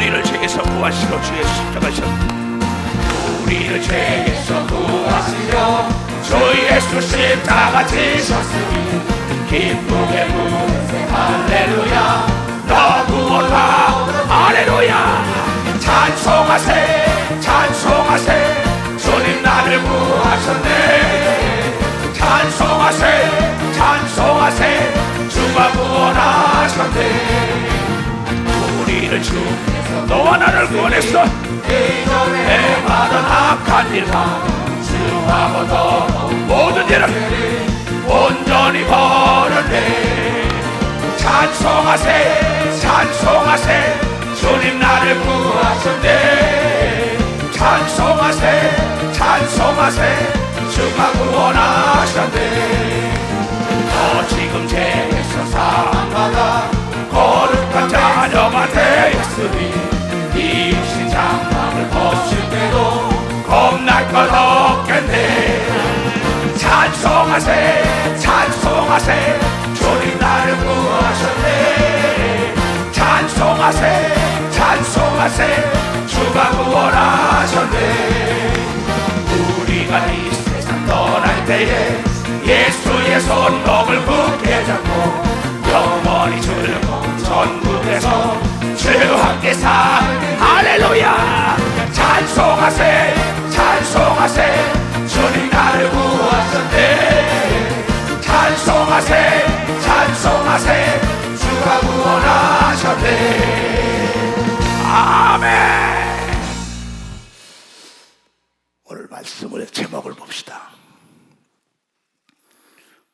우리를 죄에서 구하시러 주의 십자가셨네. 우리를 죄에서 구하시려 주 예수 십자가 지셨으니 기쁘게 부르세 할렐루야. 너 구원하 할렐루야. 찬송하세 찬송하세 주님 나를 구하셨네. 찬송하세 찬송하세 주가 구원하셨네. 우리를 주께서 너와 나를 구원했어. 행하던 악한 일과 주하고 더 모든 죄를 온전히 버렸네. 찬송하세 찬송하세 주님 나를 구하셨네. 찬송하세 찬송하세 주가 구원하셨네. 너 지금 죄에서 사함받아 거룩한 자녀가 되었으니 이웃이 장막을 벗을 때도 겁날 것 없겠네. 찬송하세 찬송하세 주님 나를 구하셨네. 찬송하세 찬송하세 주가 구원하셨네. 우리가 이 세상 떠날 때에 예수의 손목을 굳게 잡고 영원히 주를 전국에서 주와 함께 사 할렐루야. 찬송하세 찬송하세 주님 나를 구하셨네. 찬송하세 찬송하세 주가 구원하셨네. 아멘. 오늘 말씀의 제목을 봅시다.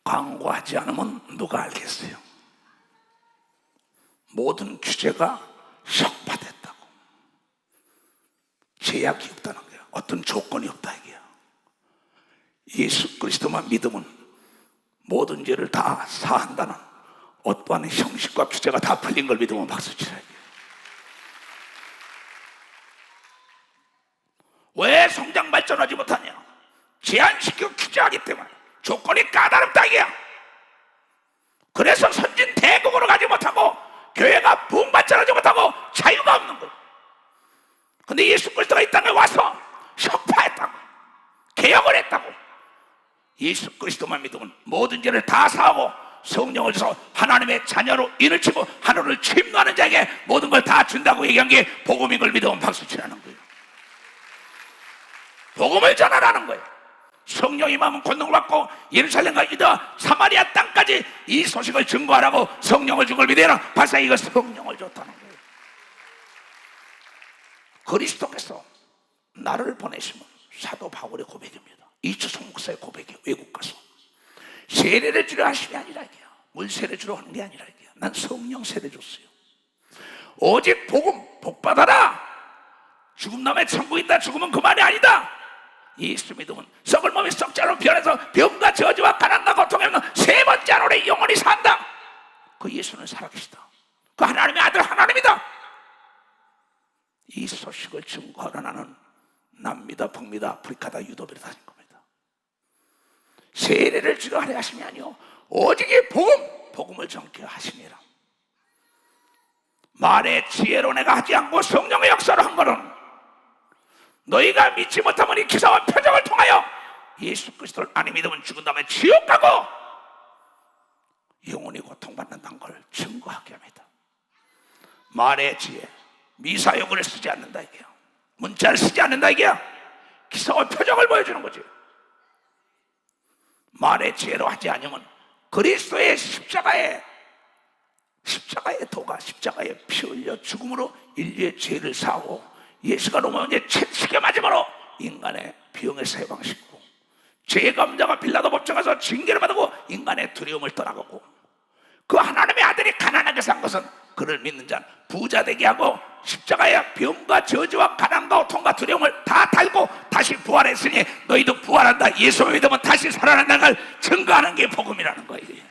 강구하지 않으면 누가 알겠어요? 모든 규제가 혁파됐다고. 제약이 없다는 거예요. 어떤 조건이 없다 이게요. 예수 그리스도만 믿으면 모든 죄를 다 사한다는 어떠한 형식과 규제가 다 풀린 걸 믿으면 박수 치라요. 왜 성장 발전하지 못하냐? 제한시키고 규제하기 때문에. 조건이 까다롭다 이게야. 그래서 선진 대국으로 가지 못하고 교회가 부흥 발전하지 못하고 자유가 없는 거예요. 근데 예수 그리스도가 이 땅에 와서 혁파했다고, 개혁을 했다고. 예수 그리스도만 믿으면 모든 죄를 다 사하고 성령을 줘서 하나님의 자녀로 인을 치고 하늘을 침노하는 자에게 모든 걸 다 준다고 얘기한 게 복음인 걸 믿으면 박수치라는 거예요. 복음을 전하라는 거예요. 성령이 임하면 권능을 받고 예루살렘과 유다 사마리아 땅까지 이 소식을 증거하라고 성령을 준 걸 믿어라. 발사 이거 성령을 줬다는 거예요. 그리스도께서 나를 보내시면 사도 바울의 고백입니다. 이초성 목사의 고백이에요. 외국 가서 세례를 주려 하심이 아니라 이게요. 물 세례 주려 하는 게 아니라 이게요. 난 성령 세례 줬어요. 오직 복음 복 받아라. 죽음 남에 천국 있다. 죽으면 그만이 아니다. 예수 믿으면 썩을 몸이 썩자로 변해서 병과 저주와 가난과 고통에 없는 세 번째 안으로 영원히 산다. 그 예수는 살아계시다. 그 하나님의 아들 하나님이다. 이 소식을 증거하러 나는 남미다 북미다 아프리카다 유럽에 다닌 겁니다. 세례를 주려 하려 하심이 아니요 오직 이 복음을 전케 하심이라. 말의 지혜로 내가 하지 않고 성령의 역사로 한 거는 너희가 믿지 못하면 이 기사와 표적을 통하여 예수 그리스도를 안 믿으면 죽은 다음에 지옥 가고 영원히 고통받는다는 걸 증거하게 합니다. 말의 지혜, 미사역을 쓰지 않는다 이게요. 문자를 쓰지 않는다 이게요. 기사와 표적을 보여주는 거지. 말의 지혜로 하지 않으면 그리스도의 십자가의 도가 십자가에 피 흘려 죽음으로 인류의 죄를 사하고 예수가 로마에 채찍에 맞음으로 인간의 병에서 해방시키고 죄의 감자가 빌라도 법정 가서 징계를 받고 인간의 두려움을 떠나가고 그 하나님의 아들이 가난하게 산 것은 그를 믿는 자는 부자 되게 하고 십자가의 병과 저주와 가난과 고통과 두려움을 다 달고 다시 부활했으니 너희도 부활한다. 예수를 믿으면 다시 살아난다는 걸 증거하는 게 복음이라는 거예요.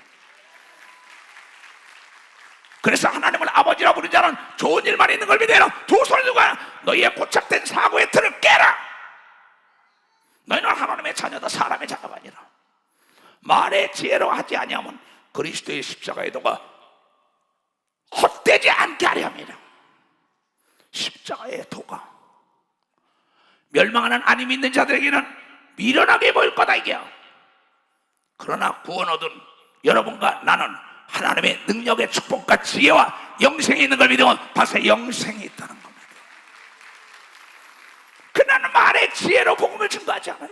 그래서 하나님을 아버지라 부르는 자는 좋은 일만 있는 걸 믿어라. 두 손을 들고 너희의 고착된 사고의 틀을 깨라. 너희는 하나님의 자녀다. 사람의 자녀가 아니라. 말의 지혜로 하지 아니하면 그리스도의 십자가의 도가 헛되지 않게 하려 합니다. 십자가의 도가 멸망하는 안 믿는 자들에게는 미련하게 보일 거다 이게요. 그러나 구원 얻은 여러분과 나는 하나님의 능력의 축복과 지혜와 영생이 있는 걸 믿으면 벌써 영생이 있다는 겁니다. 그나는 말의 지혜로 복음을 증거하지 않아요.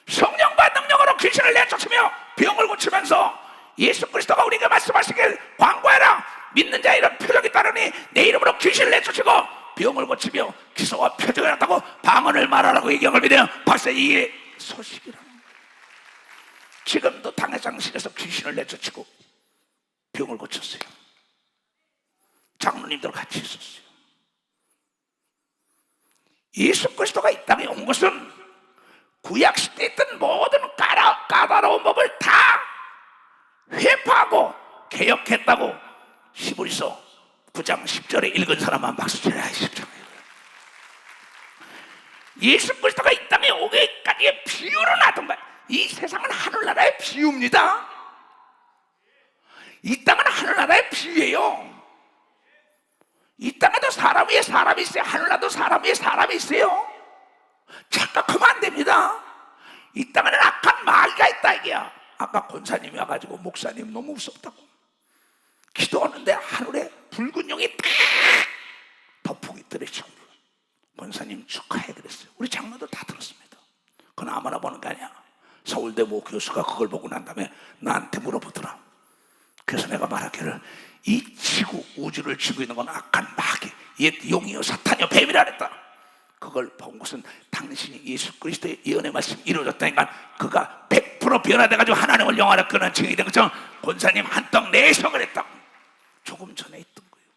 성령과 능력으로 귀신을 내쫓으며 병을 고치면서 예수 그리스도가 우리에게 말씀하시길 광고해라, 믿는 자의 이런 표적이 따르니 내 이름으로 귀신을 내쫓고 병을 고치며 기소와 표적을 했다고 방언을 말하라고 얘기한 걸 믿으면 벌써 이게 소식이라는 거예요. 지금도 당회장실에서 귀신을 내쫓고 병을 고쳤어요. 장로님들 같이 있었어요. 예수 그리스도가 이 땅에 온 것은 구약시대에 있던 모든 까다로운 법을 다 회파하고 개혁했다고 히브리서 9장 10절에 읽은 사람만 박수 쳐야 하십시오. 예수 그리스도가 이 땅에 오기까지의 비유를 놔둔 거예요. 이 세상은 하늘나라의 비유입니다. 이 땅은 하늘나라의 비유예요. 이 땅에도 사람 위에 사람이 있어요. 하늘나라도 사람 위에 사람이 있어요. 착각하면 안 됩니다. 이 땅에는 악한 마귀가 있다 이게야. 아까 권사님이 와가지고 목사님 너무 무섭다고 기도하는데 하늘에 붉은 용이 탁 덮고 있더래요. 권사님 축하해 그랬어요. 우리 장로들 다 들었습니다. 그건 아무나 보는 게 아니야. 서울대 모 교수가 그걸 보고 난 다음에 나한테 물어보더라. 그래서 내가 말하기를 이 지구 우주를 쥐고 있는 건 악한 마귀, 옛 용이요 사탄이요 뱀이라 그랬다. 그걸 본 것은 당신이 예수 그리스도의 예언의 말씀이 이루어졌다니까 그가 100% 변화돼가지고 하나님을 영화로 끄는 증인이 된 것처럼 권사님 한떡 내성을 했다고. 조금 전에 있던 거예요.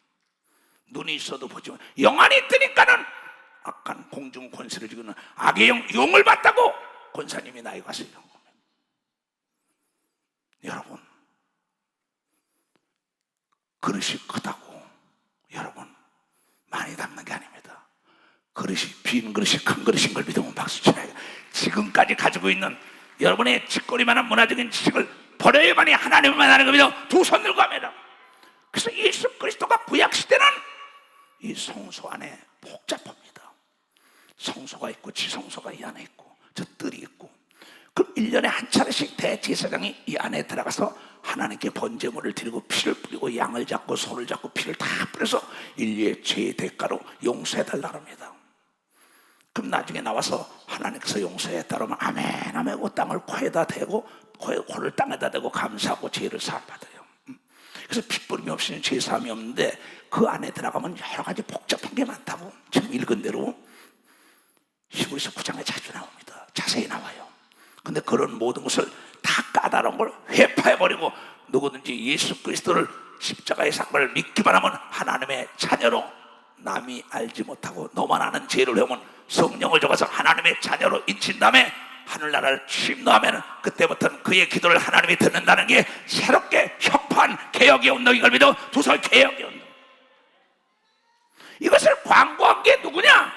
눈이 있어도 보지만 영안이 있으니까는 악한 공중 권세를 지고는 악의 용을 봤다고 권사님이 나에 가서 이런 겁니다. 여러분, 그릇이 크다고 여러분 많이 담는 게 아닙니다. 그릇이 빈 그릇이 큰 그릇인 걸 믿으면 박수 쳐요. 지금까지 가지고 있는 여러분의 짓거리만한 문화적인 지식을 버려야만이 하나님을 만나는 겁니다. 두 손 들고 합니다. 그래서 예수 그리스도가 구약 시대는 이 성소 안에 복잡합니다. 성소가 있고 지성소가 이 안에 있고 저 뜰이 있고, 그럼 1년에 한 차례씩 대제사장이 이 안에 들어가서 하나님께 번제물을 드리고 피를 뿌리고 양을 잡고 소를 잡고 피를 다 뿌려서 인류의 죄의 대가로 용서해달라고 합니다. 그럼 나중에 나와서 하나님께서 용서했다고 하면 아멘 아멘 하고 땅을 코에다 대고 코를 땅에다 대고 감사하고 죄를 사함받아요. 그래서 핏부림이 없이는 죄사함이 없는데 그 안에 들어가면 여러 가지 복잡한 게 많다고 지금 읽은 대로 히브리서 9장에 자주 나옵니다. 자세히 나와요. 근데 그런 모든 것을 다 까다로운 걸 회파해버리고 누구든지 예수 그리스도를 십자가의 사건을 믿기만 하면 하나님의 자녀로, 남이 알지 못하고 너만 아는 죄를 해오면 성령을 줘서 하나님의 자녀로 인친 다음에 하늘나라를 침노하면 그때부터는 그의 기도를 하나님이 듣는다는 게 새롭게 혁파한 개혁의 운동인 걸 믿어 두설 개혁의 운동. 이것을 광고한 게 누구냐?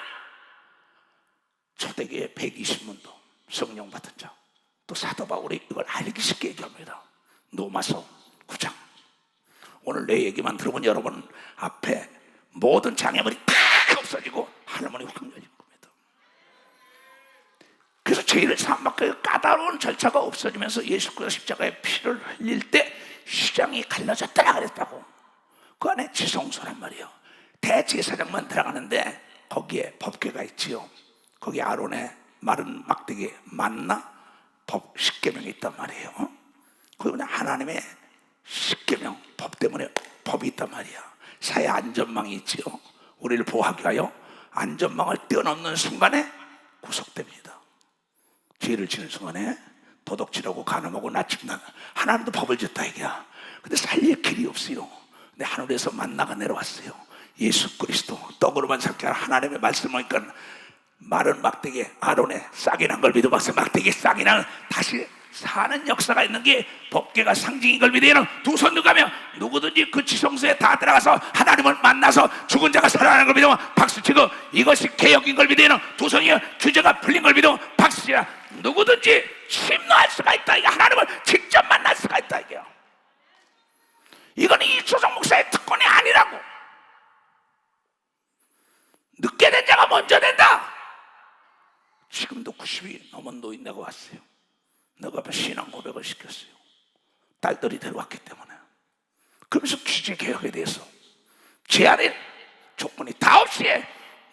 초대교회 120문도 성령 받은 자, 또 사도 바울이 이걸 알기 쉽게 얘기합니다. 로마서 9장. 오늘 내 얘기만 들어보면 여러분 앞에 모든 장애물이 다 없어지고 하늘문이 확 열린 겁니다. 그래서 죄를 사함받고 까다로운 절차가 없어지면서 예수 그리스도 십자가에 피를 흘릴 때 시장이 갈라졌다 그랬다고. 그 안에 지성소란 말이에요. 대제사장만 들어가는데 거기에 법궤가 있지요. 거기 아론의 마른 막대기 만나 법 십계명이 있단 말이에요. 거기 하나님의 십계명 법 때문에 법이 있단 말이야. 사회 안전망이 있지요. 우리를 보호하기 위하여 안전망을 뛰어넘는 순간에 구속됩니다. 죄를 지는 순간에 도둑질하고 간음하고 나침난 하나님도 법을 줬다 이게야. 근데 살릴 길이 없어요. 근데 하늘에서 만나가 내려왔어요. 예수 그리스도 떡으로만 살게 하라 하나님의 말씀을 하니까 마른 막대기 아론의 싹이 난 걸 믿어 박사 막대기 싹이 나는 다시 사는 역사가 있는 게 법궤가 상징인 걸 믿어요. 두 손 들어가며 누구든지 그 지성소에 다 들어가서 하나님을 만나서 죽은 자가 살아나는 걸 믿으면 박수치고 이것이 개혁인 걸 믿어요. 두 손이 규제가 풀린 걸 믿으면 박수치라. 누구든지 침노할 수가 있다. 하나님을 직접 만날 수가 있다 이게요. 이건 이초성 목사의 특권이 아니라고. 늦게 된 자가 먼저 된다. 지금도 90이 넘은 노인네가 왔어요. 내가 앞에 신앙 고백을 시켰어요. 딸들이 데려왔기 때문에. 그러면서 기재개혁에 대해서 제한의 조건이 다 없이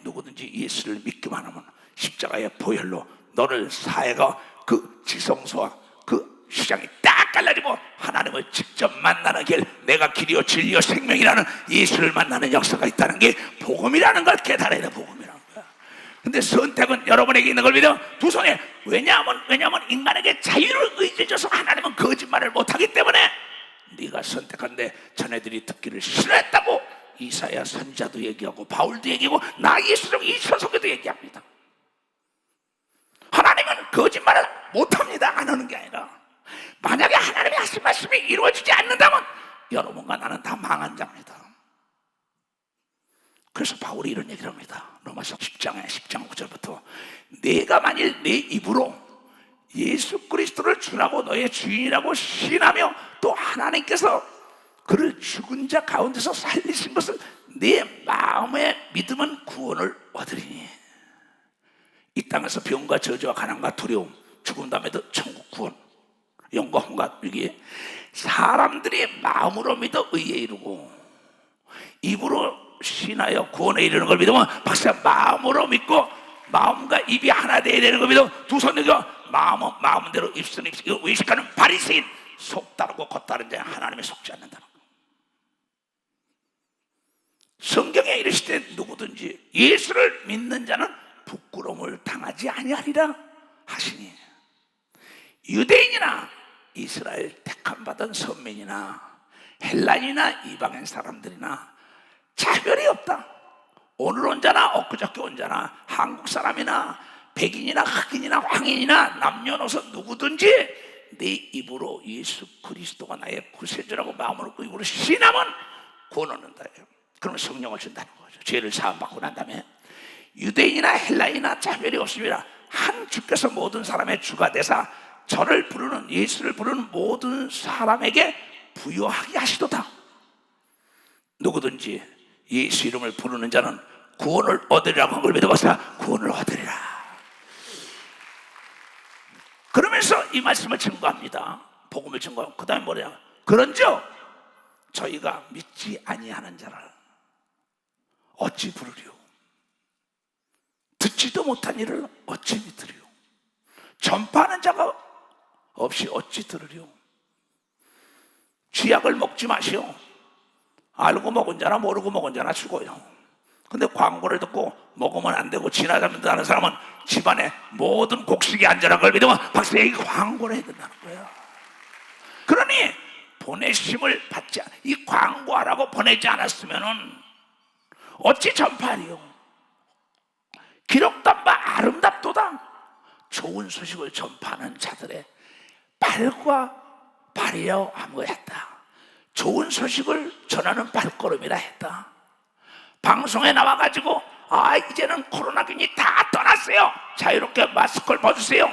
누구든지 예수를 믿기만 하면 십자가의 보혈로 너를 사회가 그 지성소와 그 시장이 딱 갈라지고 하나님을 직접 만나는 길, 내가 길이요 진리요 생명이라는 예수를 만나는 역사가 있다는 게 복음이라는 걸 깨달아야 돼. 복음이라는 거야. 근데 선택은 여러분에게 있는 걸 믿어. 두 손에. 왜냐하면 인간에게 자유를 의지해줘서 하나님은 거짓말을 못하기 때문에 네가 선택한데 자네들이 듣기를 싫어했다고 이사야 선지자도 얘기하고 바울도 얘기하고 나 예수적 이천석에도 얘기합니다. 하나님은 거짓말을 못합니다. 안 하는 게 아니라 만약에 하나님이 하신 말씀이 이루어지지 않는다면 여러분과 나는 다 망한 자입니다. 그래서 바울이 이런 얘기를 합니다. 로마서 10장 9절부터 내가 만일 내 입으로 예수 그리스도를 주라고 너의 주인이라고 시인하며 또 하나님께서 그를 죽은 자 가운데서 살리신 것을 내 마음에 믿으면 구원을 얻으리니 이 땅에서 병과 저주와 가난과 두려움 죽은 다음에도 천국 구원 영광과 위기에 사람들이 마음으로 믿어 의에 이르고 입으로 신하여 구원에 이르는 걸 믿으면 박사 마음으로 믿고 마음과 입이 하나 되어야 되는 걸 믿어 두 손 들고 마음대로 입술 의식하는 바리새인 속 다르고 겉 다른 자 하나님에 속지 않는다는 거. 성경에 이르시되 누구든지 예수를 믿는 자는 부끄러움을 당하지 아니하리라 하시니 유대인이나 이스라엘 택함 받은 선민이나 헬라인이나 이방인 사람들이나 차별이 없다. 오늘 온 자나 엊그저께 온 자나 한국 사람이나 백인이나 흑인이나 황인이나 남녀노소 누구든지 내 입으로 예수 그리스도가 나의 구세주라고 마음으로 그 입으로 신하면 구원 얻는다. 그러면 성령을 준다는 거죠. 죄를 사함받고 난 다음에 유대인이나 헬라인이나 차별이 없습니다. 한 주께서 모든 사람의 주가 되사 저를 부르는 예수를 부르는 모든 사람에게 부여하게 하시도다. 누구든지 예수 이름을 부르는 자는 구원을 얻으리라고 한 걸 믿어봐서 구원을 얻으리라. 그러면서 이 말씀을 증거합니다. 복음을 증거하고 그 다음에 뭐냐? 그런즉 저희가 믿지 아니하는 자를 어찌 부르리요? 듣지도 못한 일을 어찌 믿으리요? 전파하는 자가 없이 어찌 들으리요? 쥐약을 먹지 마시오. 알고 먹은 자나 모르고 먹은 자나 죽어요. 근데 광고를 듣고 먹으면 안 되고 지나가는 사람은 집안에 모든 곡식이 안전한 걸 믿으면 박사님 이 광고를 해야 된다는 거예요. 그러니 보내심을 받지 이 광고하라고 보내지 않았으면은 어찌 전파하리요? 기록된 바 아름답도다. 좋은 소식을 전파하는 자들의 발과 발이여 함을 했다. 좋은 소식을 전하는 발걸음이라 했다. 방송에 나와가지고 이제는 코로나균이 다 떠났어요. 자유롭게 마스크를 벗으세요.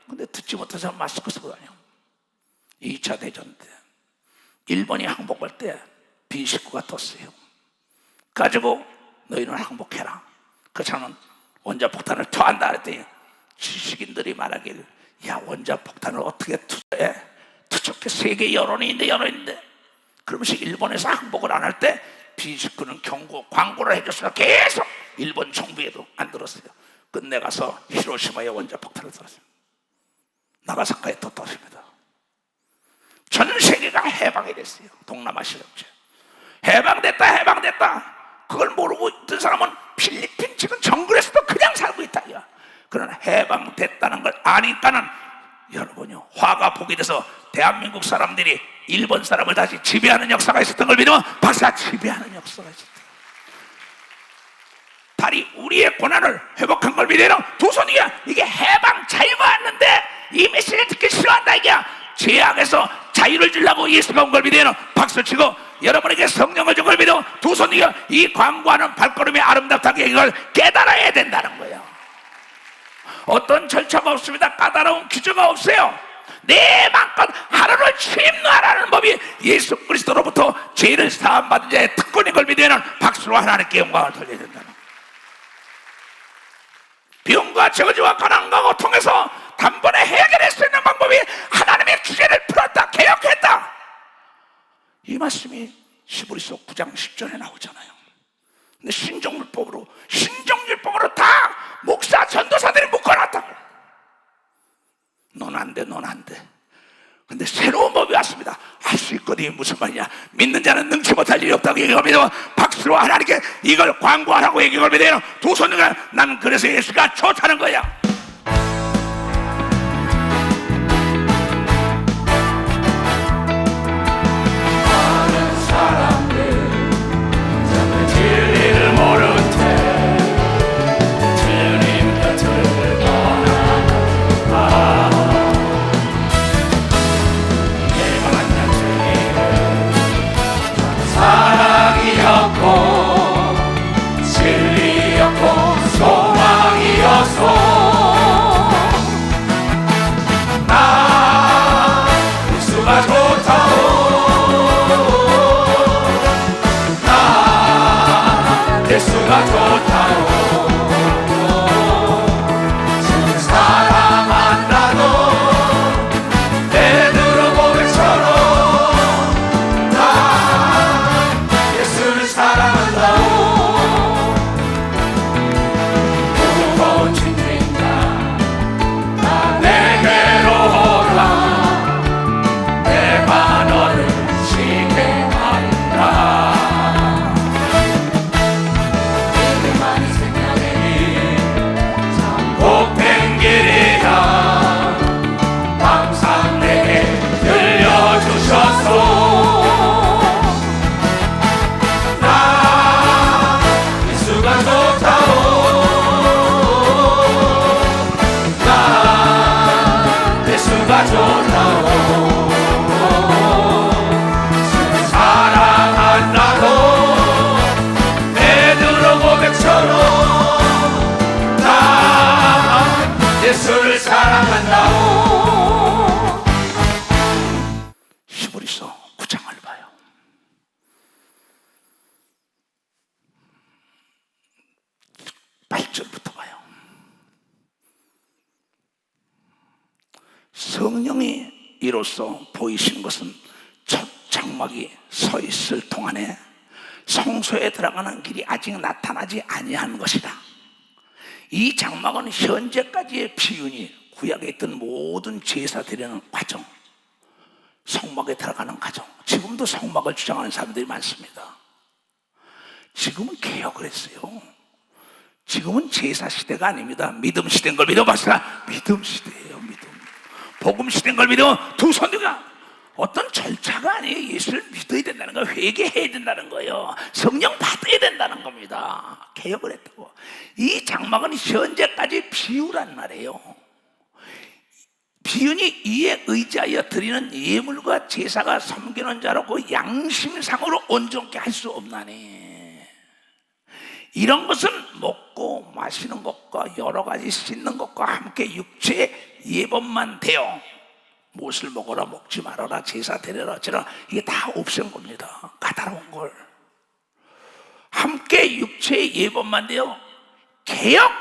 근데 듣지 못해서 마스크 쓰고 다녀. 2차 대전 때 일본이 항복할 때 B19가 떴어요. 가지고 너희는 항복해라. 그 차는 원자폭탄을 투하한다 그랬더니 지식인들이 말하길 야 원자폭탄을 어떻게 투자해? 투척해. 세계 여론인데 그러면서 일본에서 항복을 안 할 때 B19는 광고를 해줬으나 계속 일본 정부에도 안 들었어요. 끝내 가서 히로시마에 원자폭탄을 들었어요. 나가사카에 또 떨어집니다. 전 세계가 해방이 됐어요. 동남아 실업체 해방됐다. 그걸 모르고 있던 사람은 필리핀 지금 정글에서도 그냥 살고 있다. 그러나 해방됐다는 걸 아니까는 여러분요 화가 복이 돼서 대한민국 사람들이 일본 사람을 다시 지배하는 역사가 있었던 걸 믿으면 박사 지배하는 역사가 있었다. 다리 우리의 고난을 회복한 걸 믿으면 두 손이야. 이게 해방 자유가 왔는데 이 메시지를 듣기 싫어한다. 이게 죄악에서 자유를 주려고 예수가 온 걸 믿으면 박수치고 여러분에게 성령을 준 걸 믿어 두 손이야. 이 광고하는 발걸음이 아름답다게 이걸 깨달아야 된다는 거예요. 어떤 절차가 없습니다. 까다로운 규정가 없어요. 내 맘껏 하루를 침노하라는 법이 예수 그리스도로부터 죄를 사함받은 자의 특권인 걸 믿으면 박수로 하나님께 영광을 돌려야 된다는 거예요. 불과 저거지와 가난과 고통에서 단번에 해결할 수 있는 방법이 하나님의 규제를 풀었다, 개혁했다. 이 말씀이 히브리서 9장 10절에 나오잖아요. 근데 신정율법으로 다 목사 전도사들이 묶어놨다고. 넌 안 돼, 넌 안 돼. 근데 새로운 법이 왔습니다. 할 수 있거든요. 무슨 말이냐? 믿는 자는 능치 못할 일이 없다고 얘기합니다. 박수로 하나님께 이걸 광고하라고 얘기합니다. 두 손으로 나는 그래서 예수가 좋다는 거야. 많은 사람들 정말 진리를 모른 채 주님 곁을 떠나가. 내가 만난 주님은 사랑이었고 진리였고 소망이었소. 나 예수가 좋다오. 나 예수가 좋다오. 주를 사랑한다고 베드로 고백처럼 나 예수를 사랑한다고. 무거운 짐진 자 내게로 오라. 내가 너를 쉬게 한다. 이들만이 생명의 참 복된 길이라. 항상 내게 들려주셔서 나 예수가 좋다오. 나 예수가 좋다오. 주를 사랑한다고 베드로 고백처럼 나 예수를 사랑한다고. 히브리서 9장을 봐요. 팔 절부터 봐요. 성령이 이로써 보이신 것은 첫 장막이 서 있을 동안에 성소에 들어가는 길이 아직 나타나지 아니한 것이다. 이 장막은 현재까지의 비윤이 구약에 있던 모든 제사 드리는 과정, 성막에 들어가는 과정, 지금도 성막을 주장하는 사람들이 많습니다. 지금은 개혁을 했어요. 지금은 제사 시대가 아닙니다. 믿음 시대인 걸 믿어봤어요. 믿음 시대예요. 믿음. 복음 시대인 걸 믿어. 두 손들가 어떤 절차가 아니에요. 예수를 믿어야 된다는 거예요. 회개해야 된다는 거예요. 성령 받아야 된다는 겁니다. 개혁을 했다고. 이 장막은 현재까지 비유란 말이에요. 비윤이 이에 의지하여 드리는 예물과 제사가 섬기는 자로 그 양심상으로 온전케 할 수 없나니. 이런 것은 먹고 마시는 것과 여러 가지 씻는 것과 함께 육체의 예법만 되어 무엇을 먹어라 먹지 말아라 제사 드려라 저라 이게 다 없앤 겁니다. 까다로운 걸 함께 육체의 예법만 되어 개혁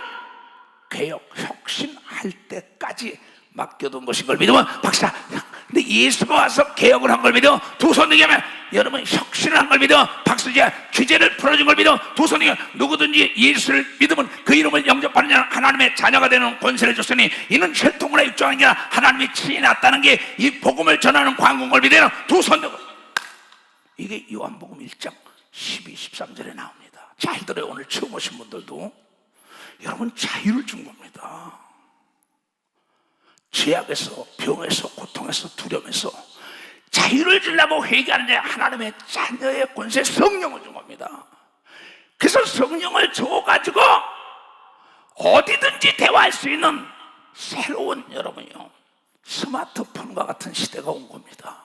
혁신할 때까지 맡겨둔 것인 걸 믿으면 박사. 근데 예수가 와서 개혁을 한 걸 믿어. 두 손 들게 하면 여러분 혁신을 한 걸 믿어. 박수자 규제를 풀어준 걸 믿어. 두 손 들게 누구든지 예수를 믿으면 그 이름을 영접하는 자는 하나님의 자녀가 되는 권세를 줬으니 이는 혈통으로 입증하는 게 아니라 하나님이 친히 났다는 게 이 복음을 전하는 광고인 걸 믿어. 두 손 들고 이게 요한복음 1장 12, 13절에 나옵니다. 잘 들어요. 오늘 처음 오신 분들도 여러분 자유를 준 겁니다. 죄악에서 병에서 고통에서 두려움에서 자유를 주려고 회개하는데 하나님의 자녀의 권세 성령을 준 겁니다. 그래서 성령을 줘가지고 어디든지 대화할 수 있는 새로운 여러분요 스마트폰과 같은 시대가 온 겁니다.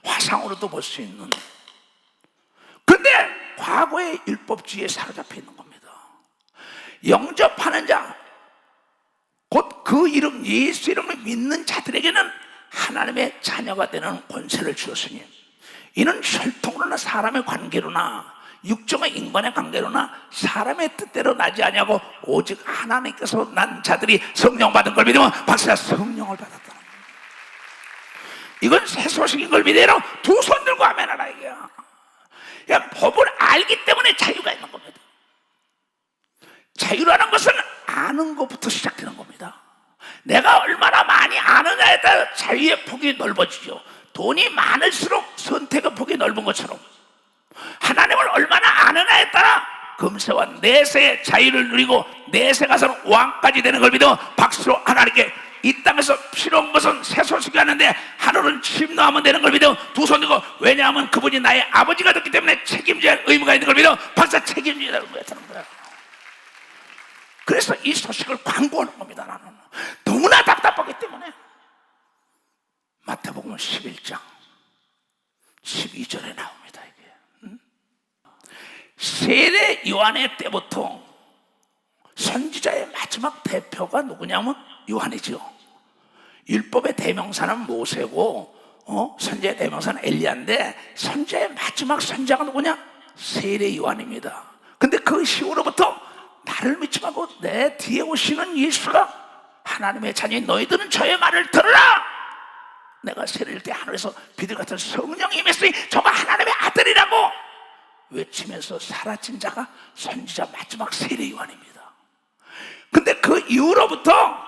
화상으로도 볼 수 있는. 근데 과거의 율법주의에 사로잡혀 있는 겁니다. 영접하는 자 곧 그 이름 예수 이름을 믿는 자들에게는 하나님의 자녀가 되는 권세를 주었으니 이는 혈통으로나 사람의 관계로나 육정의 인간의 관계로나 사람의 뜻대로 나지 아니하고 오직 하나님께서 난 자들이 성령 받은 걸 믿으면 박수야 성령을 받았다는 거예요. 이건 새 소식인 걸 믿으면 두 손 들고 아멘 하라 이게야. 그냥 법을 알기 때문에 자유가 있는 겁니다. 자유라는 것은 아는 것부터 시작되는 겁니다. 내가 얼마나 많이 아느냐에 따라 자유의 폭이 넓어지죠. 돈이 많을수록 선택의 폭이 넓은 것처럼 하나님을 얼마나 아느냐에 따라 금세와 내세의 자유를 누리고 내세 가서는 왕까지 되는 걸 믿어 박수로 하나님께 이 땅에서 필요한 것은 새 소식이 하는데 하늘은 침노하면 되는 걸 믿어 두 손 들고 왜냐하면 그분이 나의 아버지가 됐기 때문에 책임져야 할 의무가 있는 걸 믿어 박수 책임져야 되는 거야. 그래서 이 소식을 광고하는 겁니다. 나는 너무나 답답하기 때문에 마태복음 11장 12절에 나옵니다. 이게 세례 요한의 때부터 선지자의 마지막 대표가 누구냐면 요한이죠. 율법의 대명사는 모세고 선지자의 대명사는 엘리야인데 선지자의 마지막 선지자가 누구냐? 세례 요한입니다. 근데 그 시후로부터 나를 믿지 말고 내 뒤에 오시는 예수가 하나님의 자녀인 너희들은 저의 말을 들으라. 내가 세례일 때 하늘에서 비둘 같은 성령이 임했으니 저가 하나님의 아들이라고 외치면서 사라진 자가 선지자 마지막 세례 요한입니다. 근데 그 이후로부터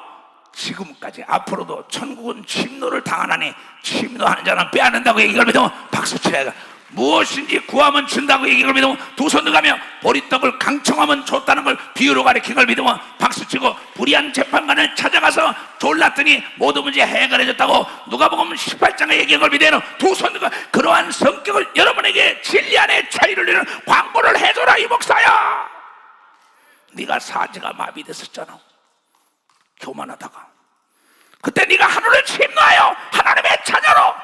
지금까지 앞으로도 천국은 침노를 당하나니 침노하는 자는 빼앗는다고 얘기를 믿으면 박수치라. 무엇인지 구하면 준다고 얘기를 믿으면 두 손 들가며 보리떡을 강청하면 줬다는 걸 비유로 가리킨 걸 믿으면 박수치고 불의한 재판관을 찾아가서 졸랐더니 모든 문제 해결해줬다고 누가복음 18장에 얘기한 걸 믿으면 두 손 들고 그러한 성격을 여러분에게 진리 안에 자유를 내는 광고를 해줘라. 이 목사야, 네가 사지가 마비됐었잖아. 교만하다가 그때 네가 하늘을 침노하여 하나님의 자녀로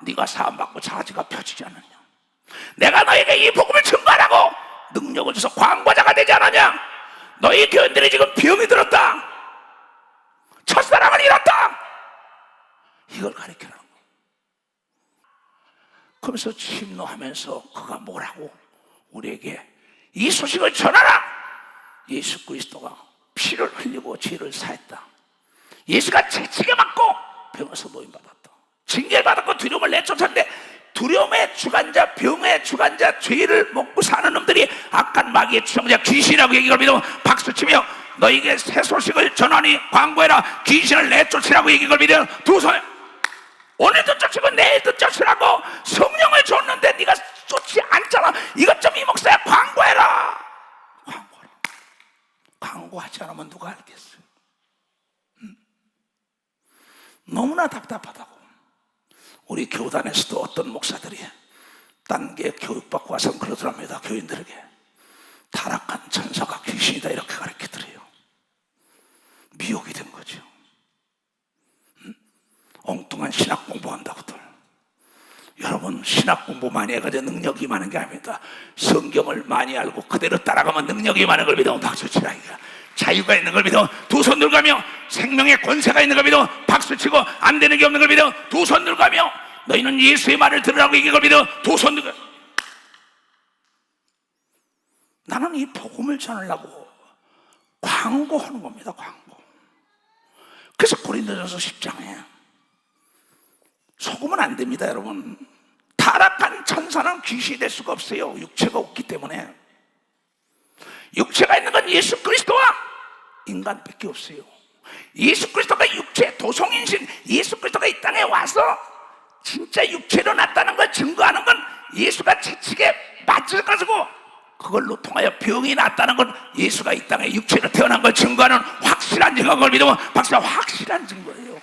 네가 사함받고 사지가 펴지지 않았냐. 내가 너에게 이 복음을 증거하라고 능력을 줘서 광고자가 되지 않았냐. 너희 교인들이 지금 병이 들었다, 첫사랑을 잃었다, 이걸 가르쳐라는 거야. 그러면서 침노하면서 그가 뭐라고 우리에게 이 소식을 전하라. 예수 그리스도가 피를 흘리고 죄를 사했다. 예수가 채찍에 맞고 병에서 노임받았다. 징계를 받았고 두려움을 내쫓았는데 두려움의 주관자, 병의 주관자, 죄를 먹고 사는 놈들이 악한 마귀의 주장자 귀신이라고 얘기를 믿으면 박수치며 너에게 새 소식을 전하니 광고해라. 귀신을 내쫓으라고 얘기를 믿으면 두 손에 오늘도 쫓으고 내일도 쫓으라고 성령을 줬는데 네가 쫓지 않잖아. 이것 좀 이 목사야 광고해라. 광고하지 않으면 누가 알겠어요? 너무나 답답하다고. 우리 교단에서도 어떤 목사들이 단계 교육받고 와서 그러더랍니다. 교인들에게 타락한 천사가 귀신이다 이렇게 가르치더래요. 미혹이 된 거죠. 엉뚱한 신학 공부한다고들. 여러분, 신학 공부 많이 해가지고 능력이 많은 게 아닙니다. 성경을 많이 알고 그대로 따라가면 능력이 많은 걸 믿으면 박수치라. 자유가 있는 걸 믿어 두 손 들가며 생명의 권세가 있는 걸 믿어 박수치고 안 되는 게 없는 걸 믿어 두 손 들가며 너희는 예수의 말을 들으라고 얘기한 걸 믿어 두 손 들가. 나는 이 복음을 전하려고 광고하는 겁니다. 광고. 그래서 고린도전서 10장에 속으면 안 됩니다. 여러분, 타락한 천사는 귀신이 될 수가 없어요. 육체가 없기 때문에. 육체가 있는 건 예수 그리스도와 인간밖에 없어요. 예수 그리스도가 육체 도성인신 예수 그리스도가 이 땅에 와서 진짜 육체로 났다는 걸 증거하는 건 예수가 채찍에 맞춰가지고 그걸로 통하여 병이 났다는 건 예수가 이 땅에 육체로 태어난 걸 증거하는 확실한 증거를 믿으면 박수가 확실한 증거예요.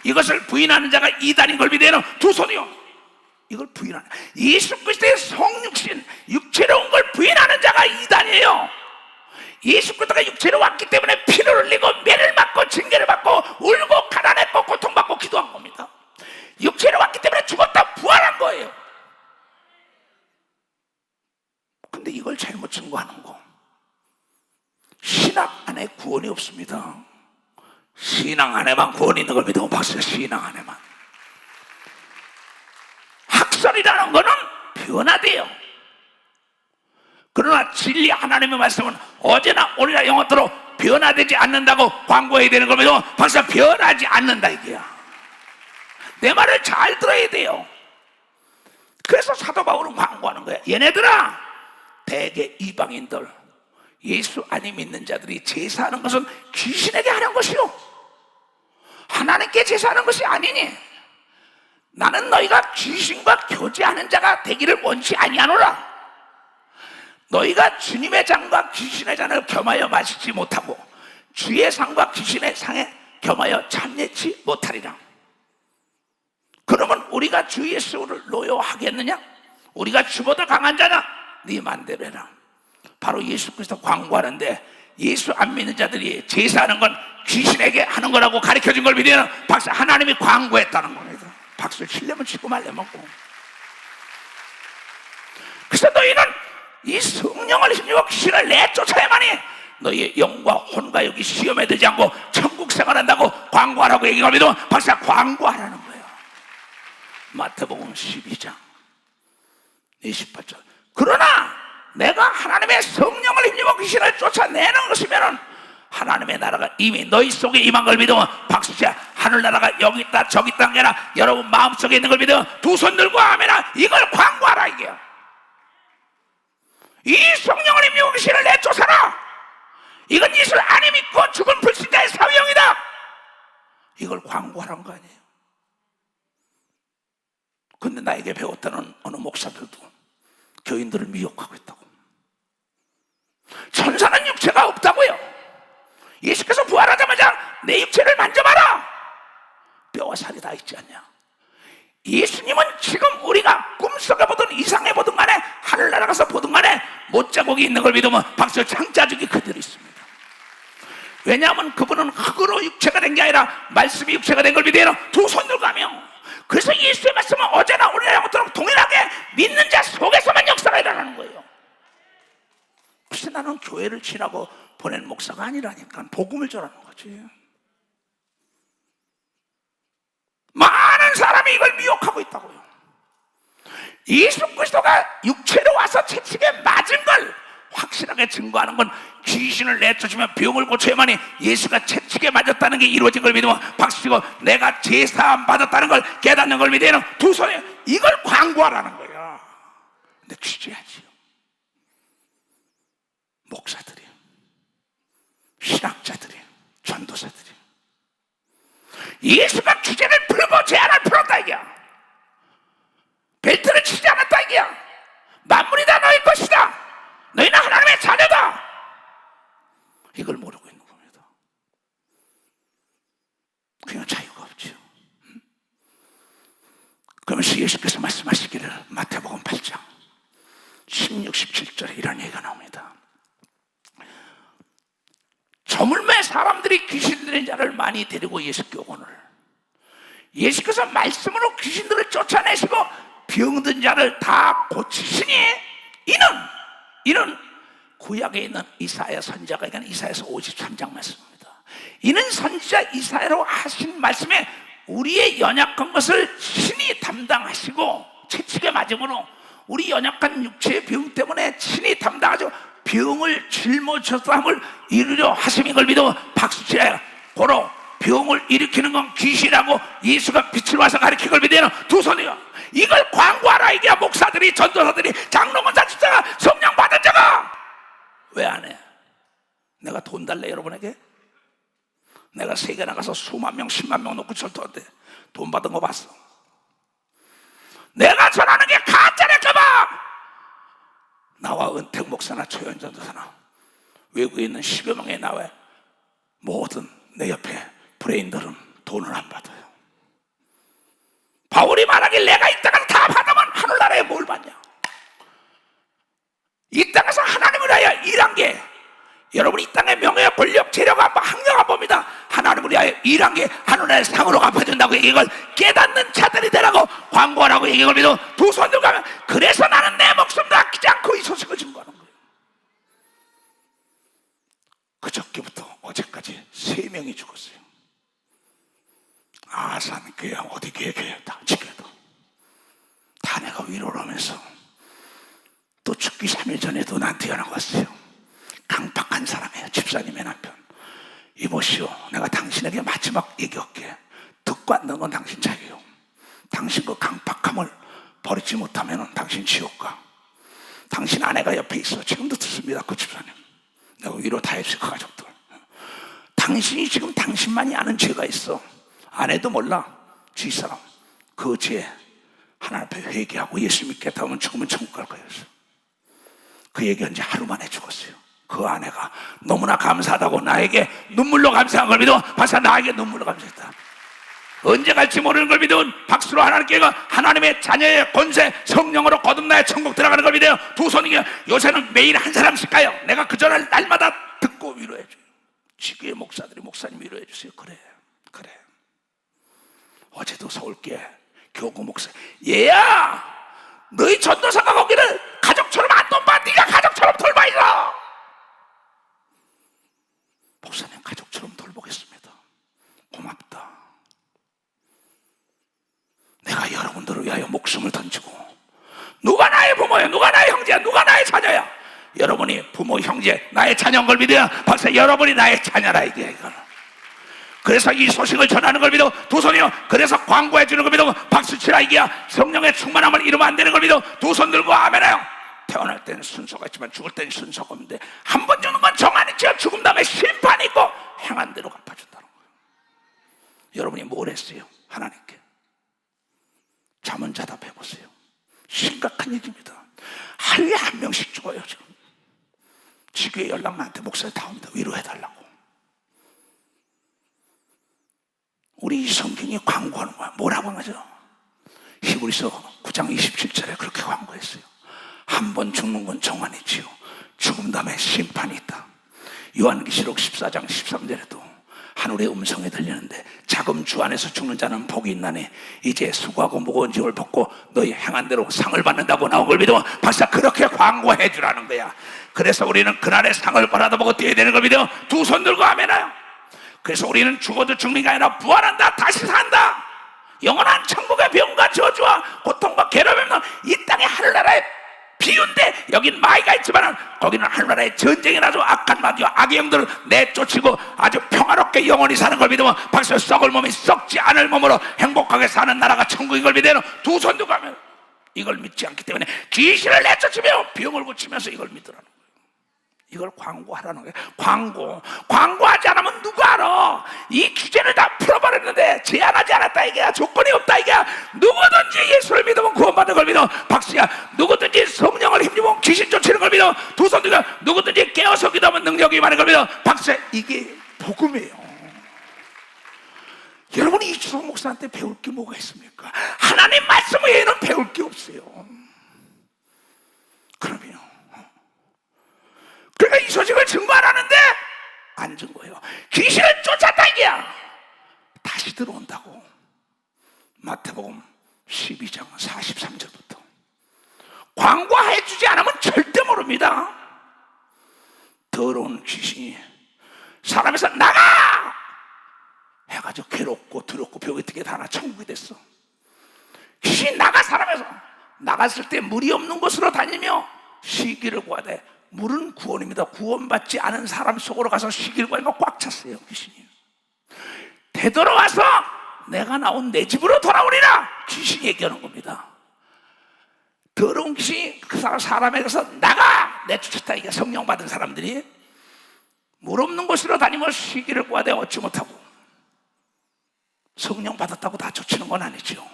이것을 부인하는 자가 이단인 걸 믿으면 두 손이요. 이걸 부인하는 예수 그리스도의 성육신 육체로 온 걸 부인하는 자가 이단이에요. 예수 그리스도가 육체로 왔기 때문에 피를 흘리고 매를 맞고 징계를 받고 울고 가난했고 고통받고 기도한 겁니다. 육체로 왔기 때문에 죽었다 부활한 거예요. 근데 이걸 잘못 증거하는 거. 신학 안에 구원이 없습니다. 신앙 안에만 구원이 있는 걸 믿으면 박수야. 신앙 안에만. 학설이라는 거는 변화돼요. 그러나 진리 하나님의 말씀은 어제나 오늘이나 영원토록 변화되지 않는다고 광고해야 되는 걸 믿으면 벌써 변하지 않는다 이게야. 내 말을 잘 들어야 돼요. 그래서 사도 바울은 광고하는 거야. 얘네들아, 대개 이방인들, 예수 안에 믿는 자들이 제사하는 것은 귀신에게 하는 것이요 하나님께 제사하는 것이 아니니 나는 너희가 귀신과 교제하는 자가 되기를 원치 아니하노라. 너희가 주님의 잔과 귀신의 잔을 겸하여 마시지 못하고 주의 상과 귀신의 상에 겸하여 참여치 못하리라. 그러면 우리가 주 예수를 노여하겠느냐? 우리가 주보다 강한 자냐? 네 맘대로 해라. 바로 예수 그리스도 광고하는데 예수 안 믿는 자들이 제사하는 건 귀신에게 하는 거라고 가르쳐준 걸 믿으면 박수, 하나님이 광고했다는 겁니다. 박수를 치려면 치고 말려면 먹고. 그래서 너희는 이 성령을 힘입어 귀신을 내쫓아야만이 너희의 영과 혼과 육이 시험에 들지 않고 천국 생활한다고 광고하라고 얘기를 믿으면 박수, 광고하라는 거예요. 마태복음 12장 28절. 그러나 내가 하나님의 성령을 힘입어 귀신을 쫓아내는 것이면은 하나님의 나라가 이미 너희 속에 임한 걸 믿으면 박수치야. 하늘나라가 여기 있다 저기 있다는 게 아니라 여러분 마음속에 있는 걸 믿으면 두 손 들고 아멘아. 이걸 광고하라 이게요. 이 성령을 힘입어 귀신을 내쫓아라. 이건 예수 안 믿고 죽은 불신자의 사회형이다. 이걸 광고하라는 거 아니에요. 근데 나에게 배웠다는 어느 목사들도 교인들을 미혹하고 있다고. 천사는 육체가 없다고요. 예수께서 부활하자마자 내 육체를 만져봐라. 뼈와 살이 다 있지 않냐. 예수님은 지금 우리가 꿈속에 보든 이상에 보든 간에 하늘 날아가서 보든 간에 못자국이 있는 걸 믿으면 박수, 창자죽이 그대로 있습니다. 왜냐하면 그분은 흙으로 육체가 된 게 아니라 말씀이 육체가 된 걸 믿으면 두 손 들고 가며, 그래서 예수의 말씀은 어제나 오늘이나 영원토록 동일하게 믿는 자 속에서만 역사가 일어나는 거예요. 글쎄 나는 교회를 치라고 보낸 목사가 아니라니까 복음을 전하는 거지. 많은 사람이 이걸 미혹하고 있다고요. 예수 그리스도가 육체로 와서 채찍에 맞은 걸 확실하게 증거하는 건 귀신을 내쫓으면 병을 고쳐야만이 예수가 채찍에 맞았다는 게 이루어진 걸 믿으면 박수치고 내가 제사함 받았다는 걸 깨닫는 걸 믿으면 두 손에 이걸 광고하라는 거야. 근데 취재하지요. 목사들이, 신학자들이, 전도사들이 예수가 규제를 풀고 제한을 풀었다 이게야. 벨트를 치지 않았다 이게야. 만물이 다 너희 것이다. 너희는 하나님의 자녀다. 이걸 모르고 있는 겁니다. 그냥 자유가 없죠. 그러면서 예수께서 말씀하시기를 마태복음 8장 16, 17절에 이런 얘기가 나옵니다. 저물매 사람들이 귀신 들린 자를 많이 데리고 예수께 오거늘 예수께서 말씀으로 귀신들을 쫓아내시고 병든 자를 다 고치시니 이는 구약에 있는 이사야 선지자가 얘기하는 이사야서 53장 말씀입니다. 이는 선지자 이사야로 하신 말씀에 우리의 연약한 것을 신이 담당하시고 채찍에 맞음으로 우리 연약한 육체의 병 때문에 신이 담당하시고 병을 짊어졌음을 이루려 하심인 걸 믿어 박수치라. 고로 병을 일으키는 건 귀신이라고 예수가 빛을 와서 가르친 걸 믿으면 두 손이요. 이걸 광고하라 이게. 목사들이, 전도사들이, 장로권사, 집사가, 성령 받은 자가 왜 안 해? 내가 돈 달래 여러분에게? 내가 세계 나가서 수만 명, 10만 명 놓고 절도한테 돈 받은 거 봤어. 내가 전하는 게 가짜랄까봐 나와 은택 목사나 최현 전도사나 외국에 있는 10여 명의 나와 모든 내 옆에 브레인들은 돈을 안 받아요. 바울이 말하길 내가 이 땅에서 다 받으면 하늘나라에 뭘 받냐. 이 땅에서 하나님을 위하여 일한 게, 여러분 이 땅의 명예, 권력, 재력, 학력 안 봅니다. 하나님을 위하여 일한 게 하늘나라의 상으로 갚아준다고 이걸 깨닫는 자들이 되라고 광고하라고 얘기를 믿어 두 손 들고 가면, 그래서 나는 내 목숨도 아끼지 않고 이 소식을 증거하는 거예요. 그저께부터 어제까지 3명이 죽었어요. 아산 교회, 어디 교회 다 지켜도 다 내가 위로를 하면서 또 죽기 3일 전에도 나한테 연락 왔어요. 강팍한 사람이에요. 집사님의 남편. 이보시오, 내가 당신에게 마지막 얘기할게. 듣고 안 듣는 건 당신 자유요. 당신 그 강팍함을 버리지 못하면 당신 지옥 가. 당신 아내가 옆에 있어. 지금도 듣습니다. 그 집사님. 내가 위로 다 해주세요. 그 가족들. 당신이 지금 당신만이 아는 죄가 있어. 아내도 몰라. 주위 사람. 그 죄 하나님 앞에 회개하고 예수 믿겠다 하면 죽으면 천국 갈 거예요. 그 얘기한 지 하루 만에 죽었어요. 그 아내가 너무나 감사하다고 나에게 눈물로 감사한 걸 믿어. 박사 나에게 눈물로 감사했다. 언제 갈지 모르는 걸 믿은 박수로 하나님께 하나님의 자녀의 권세 성령으로 거듭나야 천국 들어가는 걸 믿어요. 두 손이 요새는 매일 한 사람씩 가요. 내가 그 전에 날마다 듣고 위로해줘요. 지구의 목사들이 목사님 위로해주세요. 그래. 어제도 서울교회 교구 목사, 얘야 너희 전도사가 거기를 가족처럼 안 돌봐. 네가 가족처럼 돌봐. 있어. 목사님 가족처럼 돌보겠습니다. 고맙다. 내가 여러분들을 위하여 목숨을 던지고, 누가 나의 부모야, 누가 나의 형제야, 누가 나의 자녀야. 여러분이 부모, 형제, 나의 자녀인 걸 믿어야 박사 여러분이 나의 자녀라. 이게 이거는. 그래서 이 소식을 전하는 걸 믿어. 두 손이요. 그래서 광고해 주는 걸 믿어. 박수 치라. 이게야 성령의 충만함을 이루면 안 되는 걸 믿어. 두 손 들고 아멘해요. 태어날 때는 순서가 있지만 죽을 때는 순서가 없는데, 한 번 죽는 건 정한이 있죠. 죽음 다음에 심판이 있고 행한 대로 갚아준다는 거예요. 여러분이 뭘 했어요? 하나님께 잠은 자답해 보세요. 심각한 얘기입니다. 하루에 한 명씩 죽어요. 지금 지구에 연락 나한테 목사님 다 옵니다. 위로해달라고. 우리 성경이 광고하는 거야. 뭐라고 하죠? 히브리서 9장 27절에 그렇게 광고했어요. 한 번 죽는 건 정한이지요. 죽음 다음에 심판이 있다. 요한계시록 14장 13절에도 하늘의 음성이 들리는데, 자금 주 안에서 죽는 자는 복이 있나니 이제 수고하고 무거운 짐을 벗고 너희 행한 대로 상을 받는다고 나온 걸 믿어. 박사 그렇게 광고해 주라는 거야. 그래서 우리는 그날의 상을 받아보고 뛰어야 되는 걸 믿어. 두 손 들고 아멘해요. 그래서 우리는 죽어도 죽는 게 아니라 부활한다. 다시 산다. 영원한 천국의 병과 저주와 고통과 괴로움이 없는 이 땅의 하늘나라의 비운데, 여긴 마이가 있지만 거기는 하늘나라의 전쟁이 나죠. 악한 마귀와 악의 영들을 내쫓이고 아주 평화롭게 영원히 사는 걸 믿으면 박수. 썩을 몸이 썩지 않을 몸으로 행복하게 사는 나라가 천국인 걸 믿어요. 두 손 들고 가면 이걸 믿지 않기 때문에 귀신을 내쫓으며 병을 고치면서 이걸 믿으라는 거예요. 이걸 광고하라는 거예요. 광고하지 않으면 누가 알아? 이 규제를 다 풀어버렸는데 제한하지 않았다 이게야. 조건이 없다 이게야. 누구든지 예수를 믿으면 구원받는 걸 믿어. 박수야. 누구든지 성령을 힘입으면 귀신 쫓는 걸 믿어. 두 손 들고 누구든지 깨어서 기도하면 능력이 임하는 걸 믿어. 박수야. 이게 복음이에요. 여러분이 이주석 목사한테 배울 게 뭐가 있습니까? 하나님 말씀 외에는 배울 게 없어요. 그러면요, 그러니까 이 소식을 증거하라는데 안 증거해요. 귀신을 쫓았다 이게야. 다시 들어온다고. 마태복음 12장 43절부터 광고해주지 않으면 절대 모릅니다. 더러운 귀신이 사람에서 나가 해가지고 괴롭고 두렵고 병이 뜨게 다 나 천국이 됐어. 귀신이 나가. 사람에서 나갔을 때 물이 없는 곳으로 다니며 시기를 구하되, 물은 구원입니다. 구원받지 않은 사람 속으로 가서 시기를 구하니까 꽉 찼어요. 귀신이 되돌아와서 내가 나온 내 집으로 돌아오리라. 귀신이 얘기하는 겁니다. 더러운 귀신이 그 사람에게서 나가. 내쫓았다. 이게 성령 받은 사람들이 물 없는 곳으로 다니며 시기를 구하되 얻지 못하고. 성령 받았다고 다 쫓는 건 아니죠.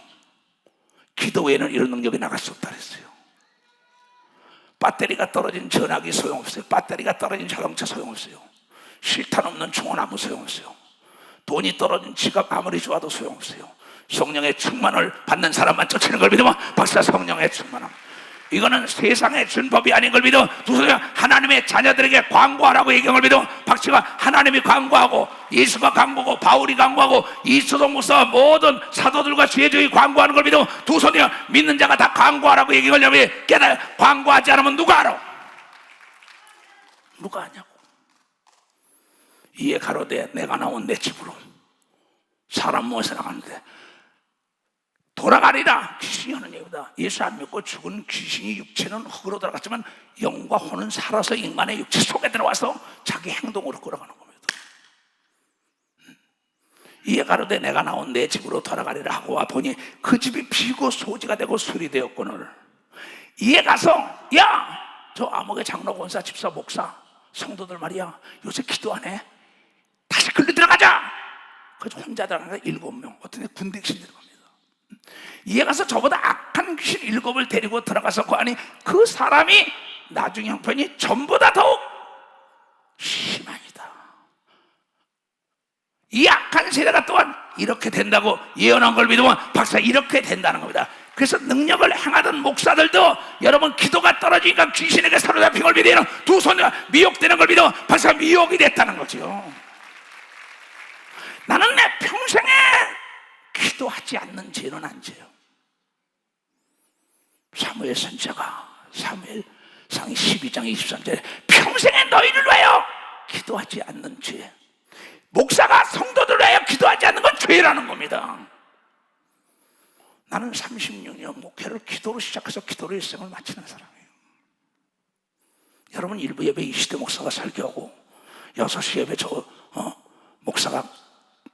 기도 외에는 이런 능력이 나갈 수 없다 그랬어요. 배터리가 떨어진 전화기 소용없어요. 배터리가 떨어진 자동차 소용없어요. 실탄 없는 총은 아무 소용없어요. 돈이 떨어진 지갑 아무리 좋아도 소용없어요. 성령의 충만을 받는 사람만 쫓는 걸 믿으면 박사 성령의 충만함. 이거는 세상의 준법이 아닌 걸 믿어. 두 손이 하나님의 자녀들에게 광고하라고 얘기한 걸 믿어. 박씨가 하나님이 광고하고 예수가 광고하고 바울이 광고하고 이수동 목사와 모든 사도들과 지혜주의 광고하는 걸 믿어. 두 손이 믿는 자가 다 광고하라고 얘기하려면 깨달아. 광고하지 않으면 누가 알아? 누가 아냐고. 이에 가로되 내가 나온 내 집으로. 사람 모아서 나가는데 돌아가리라. 귀신이 하는 얘기다. 예수 안 믿고 죽은 귀신이 육체는 흙으로 들어갔지만 영과 혼은 살아서 인간의 육체 속에 들어와서 자기 행동으로 끌어가는 겁니다. 이에 가로되 내가 나온 내 집으로 돌아가리라 하고 와 보니 그 집이 비고 소지가 되고 수리되었거늘. 이에 가서 야, 저 암흑의 장로, 권사, 집사, 목사, 성도들 말이야, 요새 기도 안 해? 다시 글로 들어가자. 그래서 혼자 들어가니까 7명, 어떤 애 군대 귀신 들어갑니다. 이에 가서 저보다 악한 귀신 7을 데리고 들어가서 그 안에 그 사람이 나중 형편이 전보다 더욱 심합니다. 이 악한 세대가 또한 이렇게 된다고 예언한 걸 믿으면 박사 이렇게 된다는 겁니다. 그래서 능력을 행하던 목사들도 여러분 기도가 떨어지니까 귀신에게 사로잡힌 걸 믿으면 두 손으로 미혹되는 걸 믿으면 박사 미혹이 됐다는 거죠. 나는 내 평생에 기도하지 않는 죄는 안 지어요. 사무엘 선지자가 사무엘상 12장 23절에 평생에 너희를 위하여 기도하지 않는 죄, 목사가 성도들을 위하여 기도하지 않는 건 죄라는 겁니다. 나는 36년 목회를 기도로 시작해서 기도로 일생을 마치는 사람이에요. 여러분 1부 예배 이시대 목사가 설교하고 6시 예배 목사가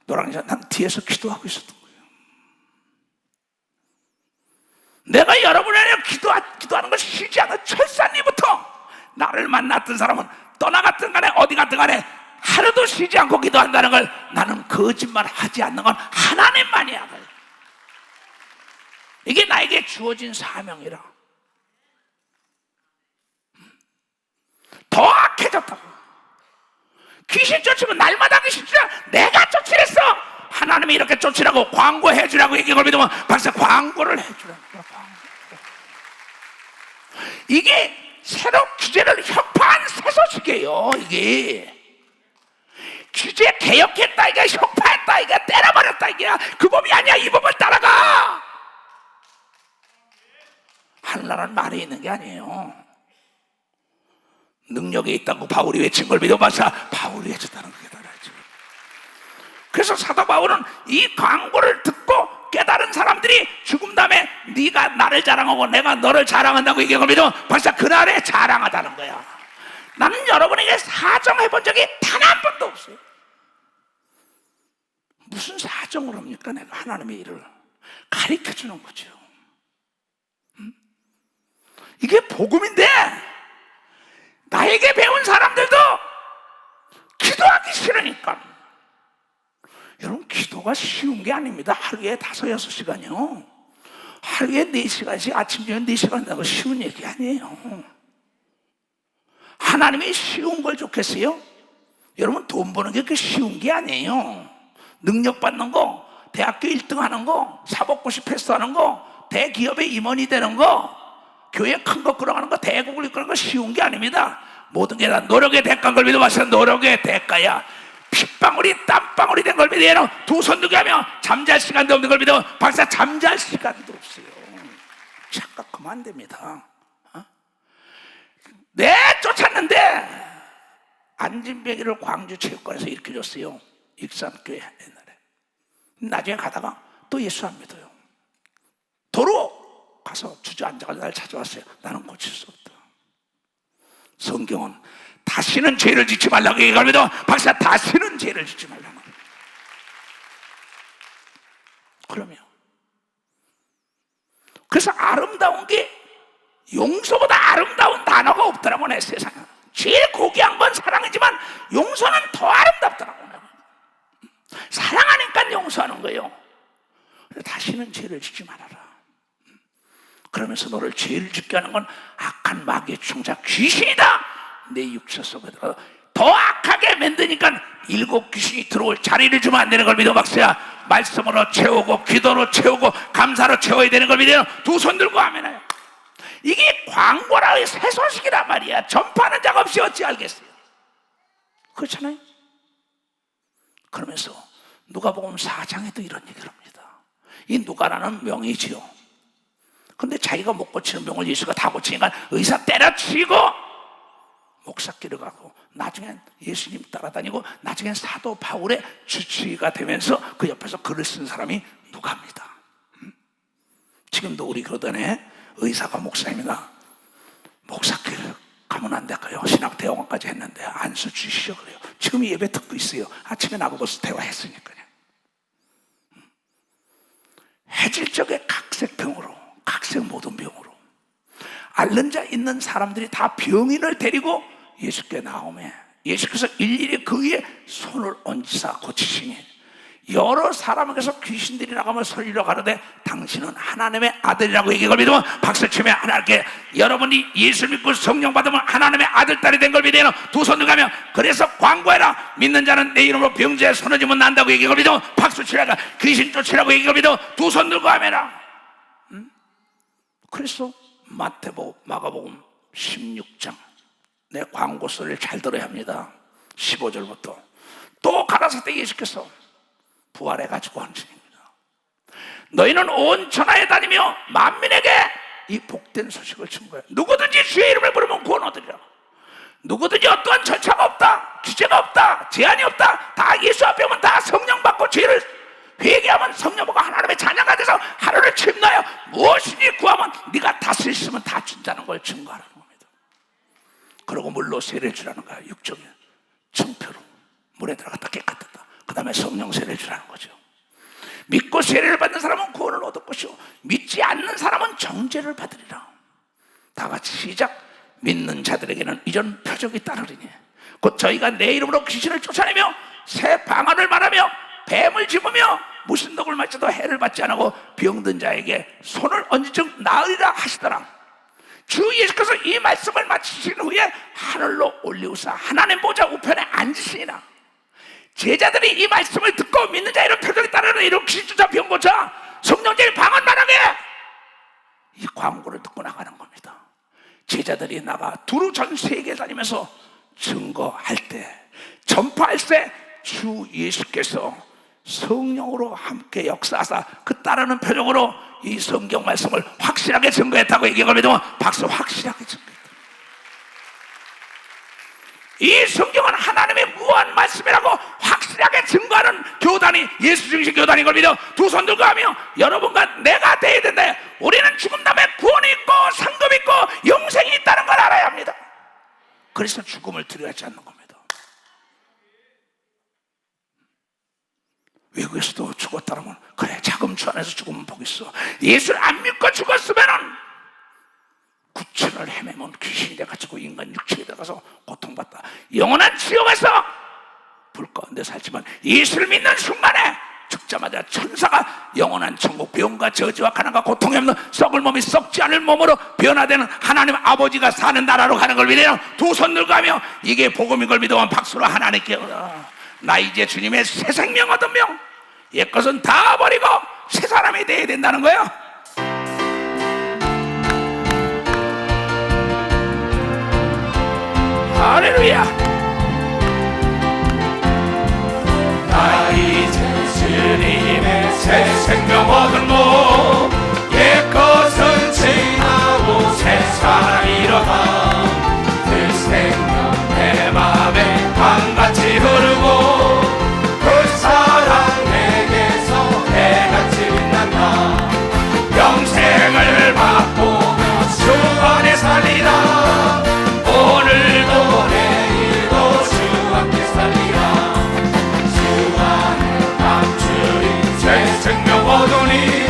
노랑이자 난 뒤에서 기도하고 있었던 거예요. 내가 여러분에 대해 기도하는 걸 쉬지 않아. 철산리부터 나를 만났던 사람은 떠나갔든 간에 어디 갔든 간에 하루도 쉬지 않고 기도한다는 걸 나는 거짓말 하지 않는 건 하나님만이야. 이게 나에게 주어진 사명이라. 더 악해졌다고. 귀신 쫓으면 날마다 귀신 쫓아. 내가 쫓으랬어. 하나님이 이렇게 쫓으라고 광고해 주라고 얘기한 걸 믿으면 박사 광고를 해 주라고. 이게 새로 규제를 혁파한 새 소식이에요. 이게 규제 개혁했다 이게, 혁파했다 이게, 때려버렸다 이게. 그 법이 아니야. 이 법을 따라가. 하늘나라는 말에 있는 게 아니에요. 능력이 있다고 바울이 외친 걸 믿어 봐서 바울이 외쳤다는 게 달라요. 그래서 사도 바울은 이 광고를 듣고 깨달은 사람들이 죽음 다음에 네가 나를 자랑하고 내가 너를 자랑한다고 얘기한 걸 믿어 벌써 그날에 자랑하다는 거야. 나는 여러분에게 사정해 본 적이 단 한 번도 없어요. 무슨 사정을 합니까? 내가 하나님의 일을 가르쳐 주는 거죠. 이게 복음인데 나에게 배운 사람들도 기도하기 싫으니까. 여러분 기도가 쉬운 게 아닙니다. 하루에 5-6시간이요. 하루에 4시간씩 아침 저녁 4시간 한다고 쉬운 얘기 아니에요. 하나님이 쉬운 걸 좋겠어요? 여러분 돈 버는 게 그렇게 쉬운 게 아니에요. 능력 받는 거, 대학교 1등 하는 거, 사법고시 패스하는 거, 대기업의 임원이 되는 거, 교회 큰 거 끌어가는 거, 대국을 이끄는 거 쉬운 게 아닙니다. 모든 게 다 노력의 대가인 걸 믿어봤어요. 노력의 대가야. 핏방울이 땀방울이 된 걸 믿어요. 두 손 두게 하며 잠잘 시간도 없는 걸 믿어. 박사 잠잘 시간도 없어요. 착각하면 안 됩니다. 쫓았는데 안진뱅이를 광주체육관에서 일으켜줬어요. 익산교회 옛날에. 나중에 가다가 또 예수 안 믿어요. 도로 가서 주저앉아서 날 찾아왔어요. 나는 고칠 수 없다. 성경은 다시는 죄를 짓지 말라고 얘기합니다. 박사 다시는 죄를 짓지 말라고. 그러면 그래서 아름다운 게 용서보다 아름다운 단어가 없더라고. 내 세상에 제일 고귀한 건 사랑이지만 용서는 더 아름답더라고. 사랑하니까 용서하는 거예요. 다시는 죄를 짓지 말아라. 그러면서 너를 죄를 짓게 하는 건 악한 마귀의 충자 귀신이다. 내 육체 속에 들어 더 악하게 만드니까 7 귀신이 들어올 자리를 주면 안 되는 걸 믿어. 박사야, 말씀으로 채우고 기도로 채우고 감사로 채워야 되는 걸 믿어요. 두 손 들고 아멘해요. 이게 광고라 새 소식이란 말이야. 전파하는 자 없이 어찌 알겠어요? 그렇잖아요. 그러면서 누가복음 4장에도 이런 얘기를 합니다. 이 누가라는 명이지요. 근데 자기가 못 고치는 병을 예수가 다 고치니까 의사 때려치고 목사길을 가고 나중엔 예수님 따라다니고 나중엔 사도 바울의 주치의가 되면서 그 옆에서 글을 쓴 사람이 누가입니다. 지금도 우리 교단에 의사가 목사입니다. 목사길 가면 안 될까요? 신학대학원까지 했는데 안수 주시죠 그래요. 지금 예배 듣고 있어요. 아침에 나보고 대화했으니까요. 해질적에 각색병으로, 각색 모든 병으로 앓는 자 있는 사람들이 다 병인을 데리고 예수께 나오매 예수께서 일일이 그 위에 손을 얹으사 고치시니 여러 사람에게서 귀신들이 나가면 설리러 가는데 당신은 하나님의 아들이라고 얘기해 믿으면 박수치며 하나님께 여러분이 예수 믿고 성령 받으면 하나님의 아들 딸이 된 걸 믿으면 두 손을 가며 그래서 광고해라 믿는 자는 내 이름으로 병자에 손을 쥐면 난다고 얘기해 믿으면 박수치라가 귀신 쫓으라고 얘기해 믿으면 두 손 들고 하매라. 그래서 마태복음 마가복음 16장 내 광고소리를 잘 들어야 합니다. 15절부터 또 가라사대 예수께서 부활해가지고 하는 중입니다. 너희는 온 천하에 다니며 만민에게 이 복된 소식을 전거해요. 누구든지 주의 이름을 부르면 구원 얻으리라. 누구든지 어떠한 절차가 없다, 규제가 없다, 제한이 없다. 다 예수 앞에 오면 다 성령 받고 죄를 회개하면 성령 받고 하나님의 자녀가 돼서 하루를 침노하여 무엇이니 구하면 네가 다스릴 수 있으면 다 준다는 걸 증거하는 겁니다. 그리고 물로 세례를 주라는 거야. 육정에 청표로 물에 들어갔다 깨끗하다. 그 다음에 성령 세례를 주라는 거죠. 믿고 세례를 받는 사람은 구원을 얻을 것이요 믿지 않는 사람은 정죄를 받으리라. 다 같이 시작. 믿는 자들에게는 이런 표적이 따르리니 곧 저희가 내 이름으로 귀신을 쫓아내며 새 방언을 말하며 뱀을 집으며 무슨 독을 맞춰도 해를 받지 않고 병든 자에게 손을 얹은 즉 나으리라 하시더라. 주 예수께서 이 말씀을 마치신 후에 하늘로 올리우사 하나님 보좌 우편에 앉으시니라. 제자들이 이 말씀을 듣고 믿는 자 이런 표적이 따르는 이런 귀신 쫓아 병 고쳐 성령제일 방언 말하게 이 광고를 듣고 나가는 겁니다. 제자들이 나가 두루 전 세계 다니면서 증거할 때 전파할 때 주 예수께서 성령으로 함께 역사하사 그 따르는 표적으로 이 성경 말씀을 확실하게 증거했다고 얘기하면 믿으면 박수 확실하게 증거했다. 이 성경은 하나님의 무한 말씀이라고 확실하게 증거하는 교단이 예수 중심 교단인 걸 믿어 두 손 들고 하며 여러분과 내가 돼야 된다. 우리는 죽은 다음에 구원이 있고 상급이 있고 영생이 있다는 걸 알아야 합니다. 그래서 죽음을 두려워하지 않는 겁니다. 외국에서도 죽었다면 그래 자금주 안에서 죽으면 복있어. 예수를 안 믿고 죽었으면은 구천을 헤매면 귀신이 돼가지고 인간 육체에 들어가서 고통받다 영원한 지옥에서 불 가운데 살지만 예수를 믿는 순간에 죽자마자 천사가 영원한 천국 병과 저주와 가난과 고통이 없는 썩을 몸이 썩지 않을 몸으로 변화되는 하나님 아버지가 사는 나라로 가는 걸 믿으며 두 손 들고 하며 이게 복음인 걸 믿으면 박수로 하나님께 나 이제 주님의 새 생명 얻은 명 옛것은 다 버리고 새 사람이 돼야 된다는 거예요. 할렐루야. 나 이제 주님의 새 생명 얻은 몸 옛것은 지나고 새 사람이로다. 그 생명 내 맘에 강같이 흐르고 그 사랑 내게서 해같이 빛난다. 영생을 맛보며 주 안에 살리라. 오늘도 내일도 주 함께 살리라. 주 안에 감추인 새 생명 얻으니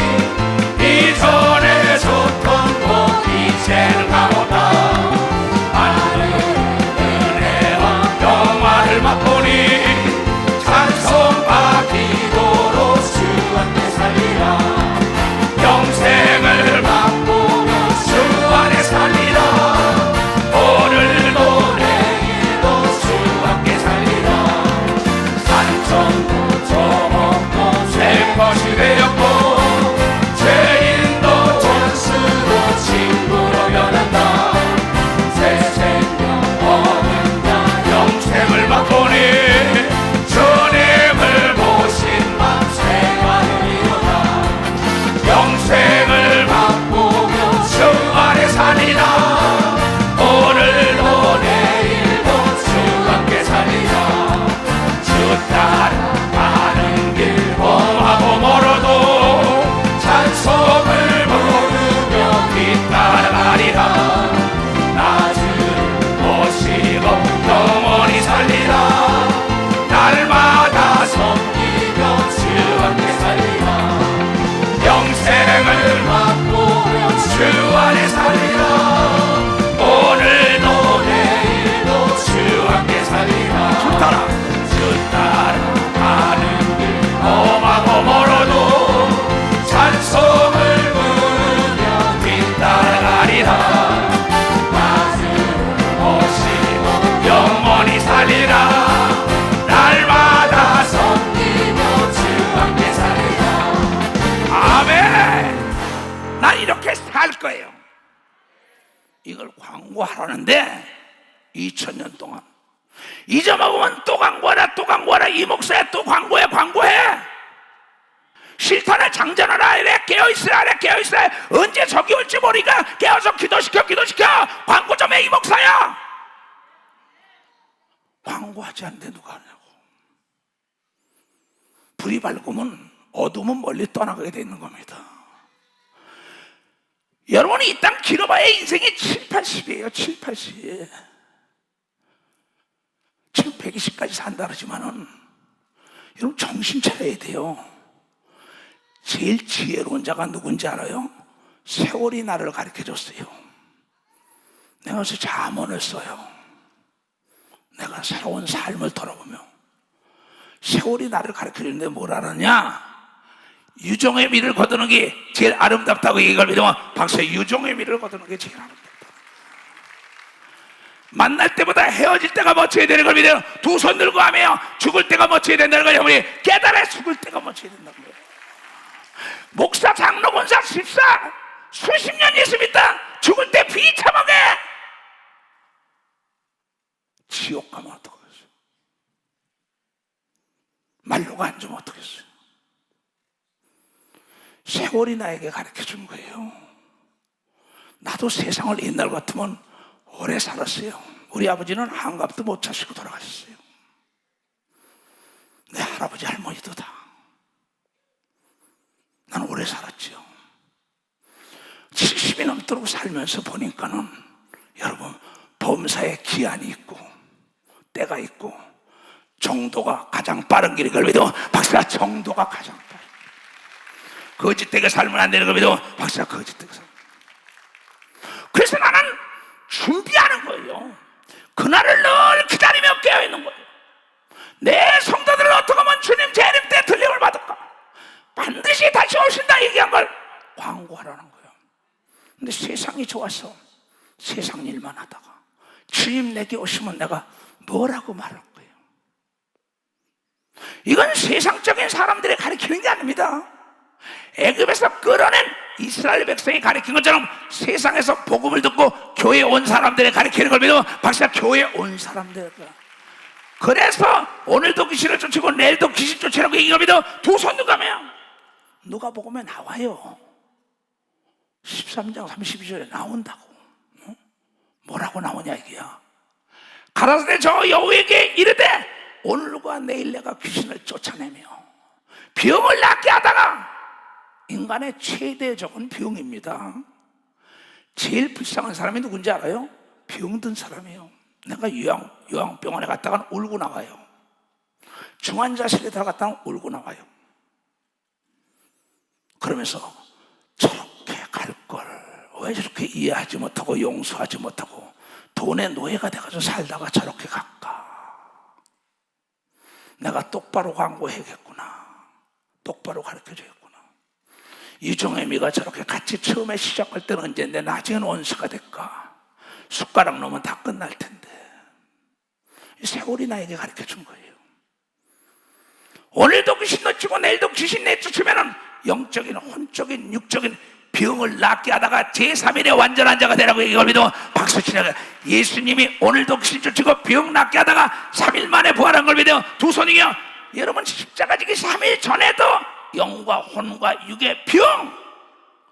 광고하라는데 2000년 동안 잊어먹으면 또 광고하라, 또 광고하라, 이 목사야 또 광고해, 광고해. 실탄을 장전하라 이래, 깨어있으라 이래, 깨어있으라. 언제 적이 올지 모르니까 깨어서 기도시켜, 기도시켜. 광고 좀 해, 이 목사야. 광고하지 않는데 누가 하냐고. 불이 밝으면 어둠은 멀리 떠나가게 돼 있는 겁니다. 여러분이 이 땅 길어봐야 인생이 7, 80이에요. 7, 80. 7, 120까지 산다 그러지만은 여러분 정신 차려야 돼요. 제일 지혜로운 자가 누군지 알아요? 세월이 나를 가르쳐줬어요. 내가 그래서 잠언을 써요. 내가 살아온 삶을 돌아보며 세월이 나를 가르쳐주는데 뭘 알았냐? 유종의 미를 거두는 게 제일 아름답다고 이걸 믿으면 박사의 유종의 미를 거두는 게 제일 아름답다. 만날 때보다 헤어질 때가 멋져야 되는 걸 믿어요. 두 손 들고 하며 죽을 때가 멋져야 된다는 걸 여러분이 깨달아. 죽을 때가 멋져야 된다는 거예요. 목사, 장로, 권사, 집사 수십 년 예수 믿다 죽을 때 비참하게 지옥 가면 어떡하겠어요? 말로가 안 주면 어떡하겠어요? 세월이 나에게 가르쳐준 거예요. 나도 세상을 옛날 같으면 오래 살았어요. 우리 아버지는 한갑도 못 차시고 돌아가셨어요. 내 할아버지 할머니도 다. 난 오래 살았죠. 70이 넘도록 살면서 보니까는 여러분 범사에 기한이 있고 때가 있고 정도가 가장 빠른 길인 걸 믿어. 박사, 정도가 가장 빠른. 거짓되게 살면 안 되는 걸 믿어. 박사, 거짓되게 살면. 그래서 나는 준비하는 거예요. 그날을 늘 기다리며 깨어있는 거예요. 내 성도들을 어떻게 하면 주님 재림 때 들림을 받을까? 반드시 다시 오신다 얘기한 걸 광고하라는 거예요. 근데 세상이 좋아서 세상 일만 하다가 주님 내게 오시면 내가 뭐라고 말할 거예요? 이건 세상적인 사람들이 가르치는 게 아닙니다. 애굽에서 끌어낸 이스라엘 백성이 가르친 것처럼 세상에서 복음을 듣고 교회에 온 사람들이 가르치는 걸 믿으면 박사, 교회에 온 사람들. 그래서 오늘도 귀신을 쫓고 내일도 귀신 쫓으라고 얘기를 믿어. 두 손 누가 하면 누가 복음에 나와요. 13장 32절에 나온다고. 뭐라고 나오냐 이게야. 가라사대 저 여호와에게 이르되 오늘과 내일 내가 귀신을 쫓아내며 병을 낫게 하다가, 인간의 최대 적은 병입니다. 제일 불쌍한 사람이 누군지 알아요? 병든 사람이에요. 내가 요양병원에 갔다가 울고 나와요. 중환자실에 들어갔다가 울고 나와요. 그러면서 저렇게 갈 걸 왜 저렇게 이해하지 못하고 용서하지 못하고 돈의 노예가 돼가지고 살다가 저렇게 갈까? 내가 똑바로 광고해야겠구나. 똑바로 가르쳐줘야겠구나. 유종의 미가 저렇게 같이 처음에 시작할 때는 언제인데 나중에는 원수가 될까? 숟가락 놓으면 다 끝날 텐데. 세월이 나에게 가르쳐준 거예요. 오늘도 귀신 놓치고 내일도 귀신 내쫓으면 영적인, 혼적인, 육적인 병을 낫게 하다가 제3일에 완전한 자가 되라고 이걸 믿어. 박수 치라고. 예수님이 오늘도 귀신 쫓고 병 낫게 하다가 3일 만에 부활한 걸 믿어. 두 손이요. 여러분 십자가 지기 3일 전에도 영과 혼과 육의 병,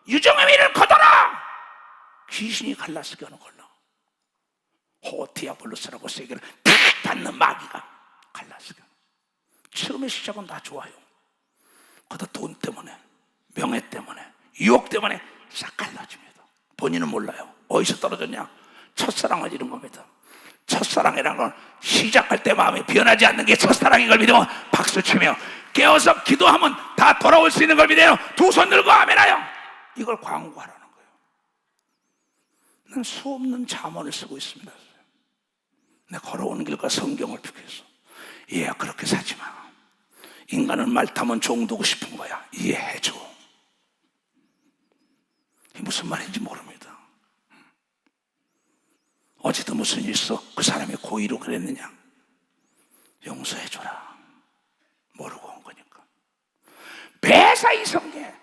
유종의 미를 거둬라. 귀신이 갈라서게 하는 걸로. 호티아볼로스라고 세계를 탁 받는 마귀가 갈라서게. 처음에 시작은 다 좋아요. 그러다 돈 때문에, 명예 때문에, 유혹 때문에 싹 갈라집니다. 본인은 몰라요. 어디서 떨어졌냐? 첫사랑을 잃은 겁니다. 첫사랑이라는 건 시작할 때 마음이 변하지 않는 게 첫사랑인 걸 믿으면 박수치며 깨어서 기도하면 다 돌아올 수 있는 걸 믿어요. 두 손 들고 아멘하여. 이걸 광고하라는 거예요. 난 수없는 잠언을 쓰고 있습니다. 내 걸어오는 길과 성경을 비교해서. 예, 그렇게 사지 마. 인간은 말 타면 종두고 싶은 거야. 이해해줘. 이게 무슨 말인지 모릅니다. 어제도 무슨 일 있어? 그 사람이 고의로 그랬느냐? 용서해줘라. 모르고 온 거니까. 매사 이성계.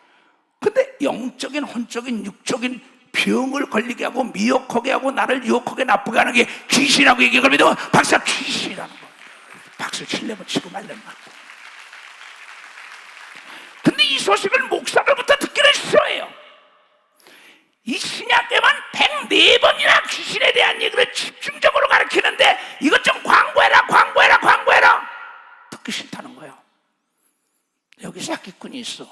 근데 영적인, 혼적인, 육적인 병을 걸리게 하고 미혹하게 하고 나를 유혹하게 나쁘게 하는 게 귀신이라고 얘기하거든요. 박사 귀신이라는 거예요. 박수 칠려면 치고 말려면 말고. 근데 이 소식을 목사들부터 듣기를 싫어해요. 이 신약 때만 104번이나 귀신에 대한 얘기를 집중적으로 가르치는데 이것 좀 광고해라 광고해라 광고해라 듣기 싫다는 거예요. 여기 사기꾼이 있어,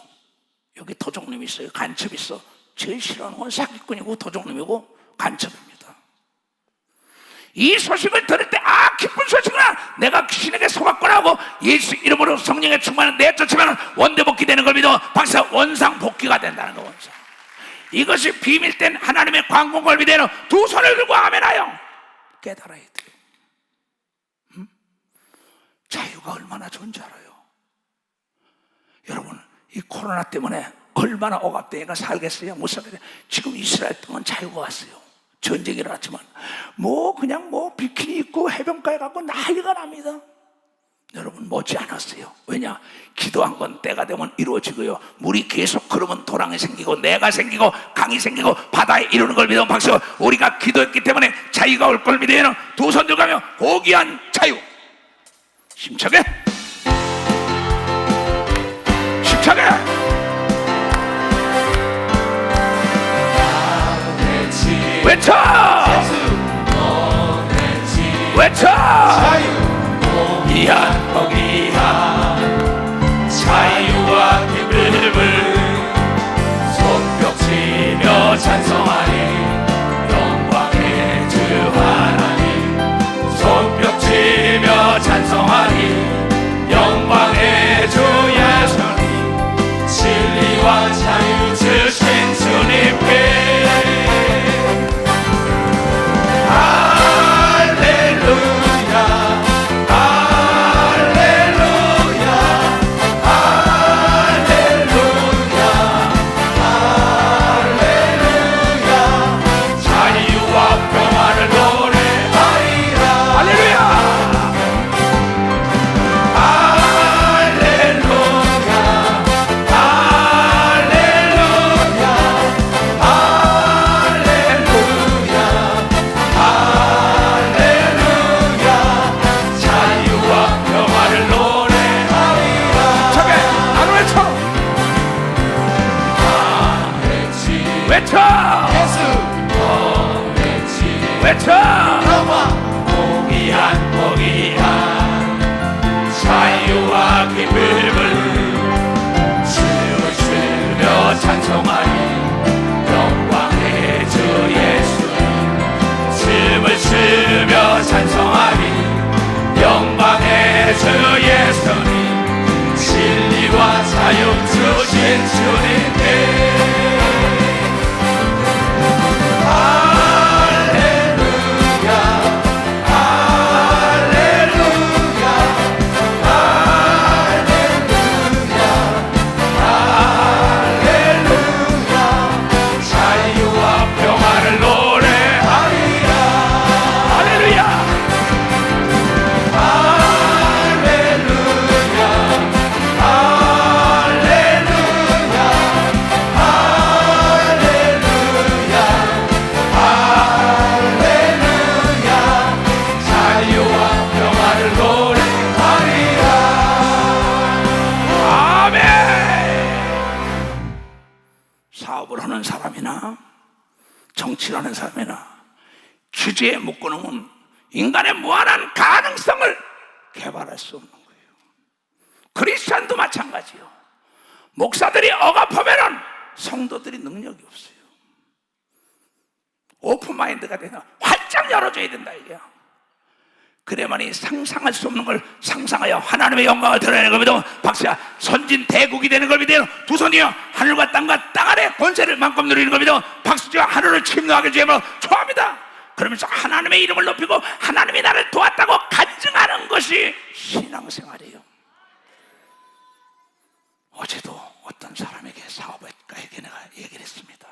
여기 도적놈이 있어요, 간첩이 있어. 제일 싫어하는 건 사기꾼이고 도적놈이고 간첩입니다. 이 소식을 들을 때 기쁜 소식이구나, 내가 귀신에게 속았구나 하고 예수 이름으로 성령의 충만을 내쫓으면 원대복귀 되는 걸 믿어. 박사 원상복귀가 된다는 거. 원상. 이것이 비밀된 하나님의 광고 걸비되는 두 손을 들고 아멘하여 깨달아야 돼요. 자유가 얼마나 좋은 줄 알아요? 여러분, 이 코로나 때문에 얼마나 억압돼 애가 살겠어요? 못 살겠어요? 지금 이스라엘 동안 자유가 왔어요. 전쟁이 일어났지만 그냥 비키니 입고 해변가에 가고 난리가 납니다. 여러분, 머지 않았어요. 왜냐? 기도한 건 때가 되면 이루어지고요, 물이 계속 흐르면 도랑이 생기고 내가 생기고 강이 생기고 바다에 이루는 걸 믿으면 박수. 우리가 기도했기 때문에 자유가 올 걸 믿어요. 두 손 들어가며 고귀한 자유. 힘차게 힘차게 외쳐 외쳐 고귀한 고귀한 자유와 기쁨을 손뼉치며 찬송하니 영광의 주 하나님. 손뼉치며 찬송하니 영광의 주 예수님. 진리와 자유 주신 주님께 외쳐 고귀한 고귀한 자유와 기쁨을 춤을 추며 찬송하니 영광의 주 예수님. 춤을 추며 찬송하니 영광의 주 예수님. 진리와 자유 주신 주님께 정치라는 사람이나 규제에 묶어놓으면 인간의 무한한 가능성을 개발할 수 없는 거예요. 크리스찬도 마찬가지요. 목사들이 억압하면 성도들이 능력이 없어요. 오픈마인드가 되면 활짝 열어줘야 된다 이게요. 그래야만이 상상할 수 없는 걸 상상하여 하나님의 영광을 드러내는 겁니다. 박수야. 선진 대국이 되는 겁니다. 두 손이요 하늘과 땅과 땅 아래 권세를 만큼 누리는 겁니다. 박수죠. 하늘을 침노하게 주면 좋아합니다. 그러면서 하나님의 이름을 높이고 하나님이 나를 도왔다고 간증하는 것이 신앙생활이에요. 어제도 어떤 사람에게 사업가에게 내가 얘기를 했습니다.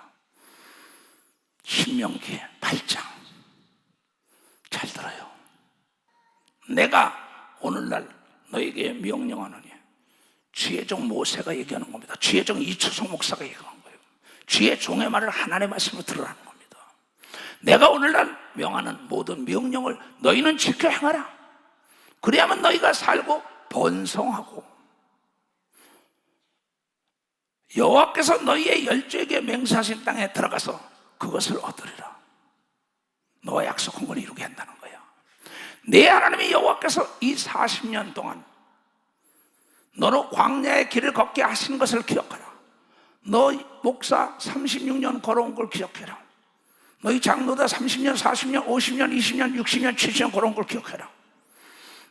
신명기 8장 잘 들어요. 내가 오늘날 너에게 명령하노니 주의 종 모세가 얘기하는 겁니다. 주의 종 이초성 목사가 얘기하는 거예요. 주의 종의 말을 하나님의 말씀으로 들으라는 겁니다. 내가 오늘날 명하는 모든 명령을 너희는 지켜 행하라. 그래야만 너희가 살고 번성하고 여호와께서 너희의 열조에게 맹세하신 땅에 들어가서 그것을 얻으리라. 너와 약속한 걸 이루게 한다는 거야. 내 하나님의 여호와께서 이 40년 동안 너로 광야의 길을 걷게 하신 것을 기억하라. 너 목사 36년 걸어온 걸 기억해라. 너희 장로다 30년, 40년, 50년, 20년, 60년, 70년 걸어온 걸 기억해라.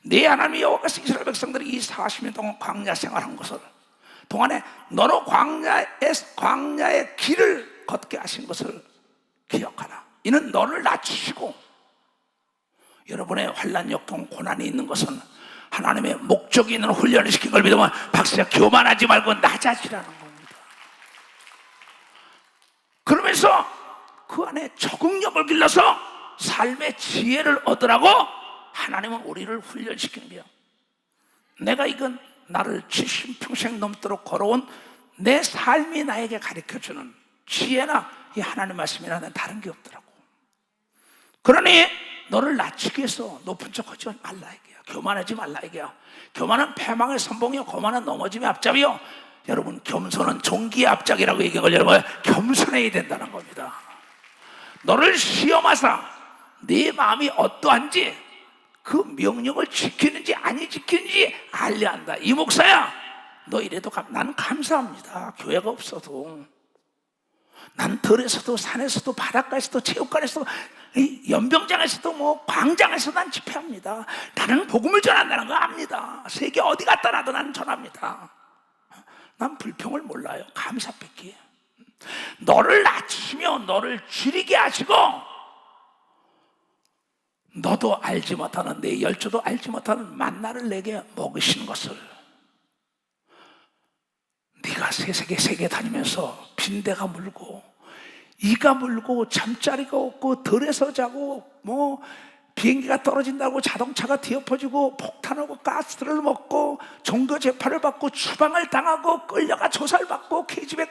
내 하나님의 여호와께서 이스라엘 백성들이 이 40년 동안 광야 생활한 것을 동안에 너로 광야의 길을 걷게 하신 것을 기억하라. 이는 너를 낮추시고 여러분의 환난, 역경, 고난이 있는 것은 하나님의 목적이 있는 훈련을 시킨 걸 믿으면 박수야 교만하지 말고 낮아지라는 겁니다. 그러면서 그 안에 적응력을 길러서 삶의 지혜를 얻으라고 하나님은 우리를 훈련시키는 거야. 내가 이건 나를 70평생 넘도록 걸어온 내 삶이 나에게 가르쳐주는 지혜나 이 하나님 말씀이라는 다른 게 없더라고. 그러니 너를 낮추기 위해서 높은 척 하지 말라 이게야. 교만하지 말라 이게야. 교만은 패망의 선봉이요, 거만은 넘어짐의 앞잡이요. 여러분, 겸손은 종기의 앞장이라고 얘기한 걸 여러분 겸손해야 된다는 겁니다. 너를 시험하사 네 마음이 어떠한지 그 명령을 지키는지 아니 지키는지 알려야 한다. 이 목사야, 너 이래도 나는 감사합니다. 교회가 없어도 난 들에서도 산에서도 바닷가에서도 체육관에서도 연병장에서도 뭐 광장에서도 난 집회합니다. 나는 복음을 전한다는 거 압니다. 세계 어디 갔다 나도 나는 전합니다. 난 불평을 몰라요. 감사밖에. 너를 낮추시며 너를 줄이게 하시고 너도 알지 못하는 내 열조도 알지 못하는 만나를 내게 먹으시는 것을 네가 세계 다니면서 빈대가 물고 이가 물고 잠자리가 없고 들에서 자고 뭐 비행기가 떨어진다고 자동차가 뒤엎어지고 폭탄하고 가스를 먹고 종교 재판을 받고 추방을 당하고 끌려가 조사를 받고 KGB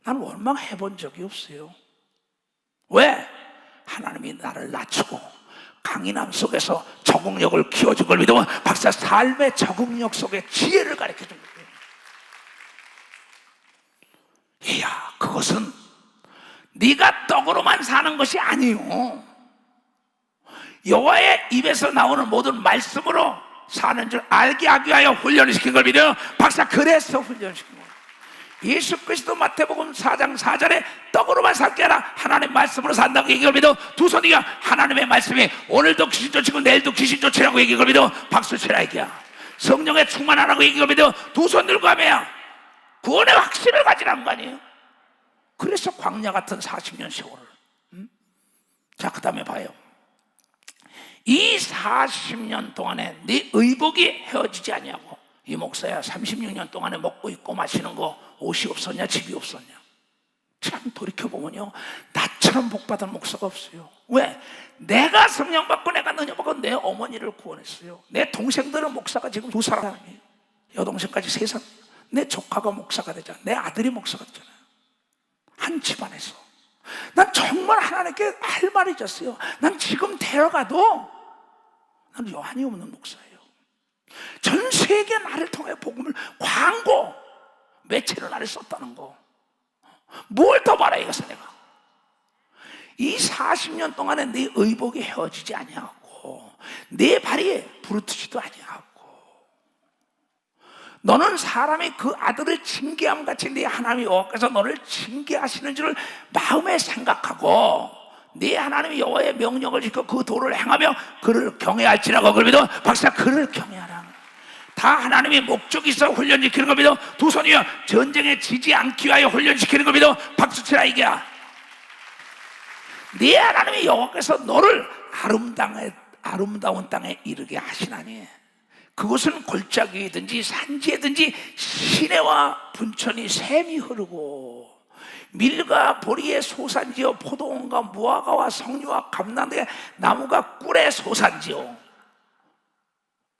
난 원망해 본 적이 없어요. 왜? 하나님이 나를 낮추고 강인함 속에서 적응력을 키워준 걸 믿으면 박사 삶의 적응력 속에 지혜를 가르쳐준 거예요. 이야, 그것은 네가 떡으로만 사는 것이 아니요, 여호와의 입에서 나오는 모든 말씀으로 사는 줄 알게 하기 위하여 훈련을 시킨 걸 믿어요. 박사 그래서 훈련시킨 거예요. 예수 그리스도 마태복음 4장 4절에 떡으로만 살게 하라, 하나님의 말씀으로 산다고 얘기를 믿어 두 손이가 하나님의 말씀이 오늘도 귀신 쫓이고 내일도 귀신 쫓으라고 얘기를 믿어 박수 치라 얘기야. 성령에 충만하라고 얘기를 믿어 두 손 들고 하면 구원의 확신을 가지라는 거 아니에요. 그래서 광야 같은 40년 세월을 자, 그 다음에 봐요. 이 40년 동안에 네 의복이 헤어지지 아니하고 이 목사야 36년 동안에 먹고 입고 마시는 거 옷이 없었냐 집이 없었냐. 참 돌이켜보면요, 나처럼 복받은 목사가 없어요. 왜? 내가 성령 받고 내가 능력 받고 내 어머니를 구원했어요. 내 동생들은 목사가 지금 2사람이에요. 여동생까지 3살. 내 조카가 목사가 되잖아. 내 아들이 목사가 되잖아. 한 집안에서 난 정말 하나님께 할 말이 있었어요. 난 지금 데려가도 난 여한이 없는 목사예요. 전 세계 나를 통해 복음을 광고 매체로 나를 썼다는 거, 뭘 더 바라 이것을. 내가 이 40년 동안에 네 의복이 헤어지지 아니하고 네 발이 부르트지도 아니하고 너는 사람이 그 아들을 징계함 같이 네 하나님이 여호와께서 너를 징계하시는 줄을 마음에 생각하고 네 하나님이 여호와의 명령을 지켜 그 도를 행하며 그를 경외할지라고. 그걸 믿어 박사 그를 경외하라. 다 하나님의 목적이 있어 훈련시키는 걸 믿어 두 손이여 전쟁에 지지 않기 위하여 훈련시키는 걸 믿어 박수치라 이게야. 네 하나님이 여호와께서 너를 아름다운 땅에 이르게 하시나니 그곳은 골짜기든지 산지에든지 시내와 분천이 샘이 흐르고 밀과 보리의 소산지요 포도원과 무화과와 석류와 감나무의 나무가 꿀의 소산지요.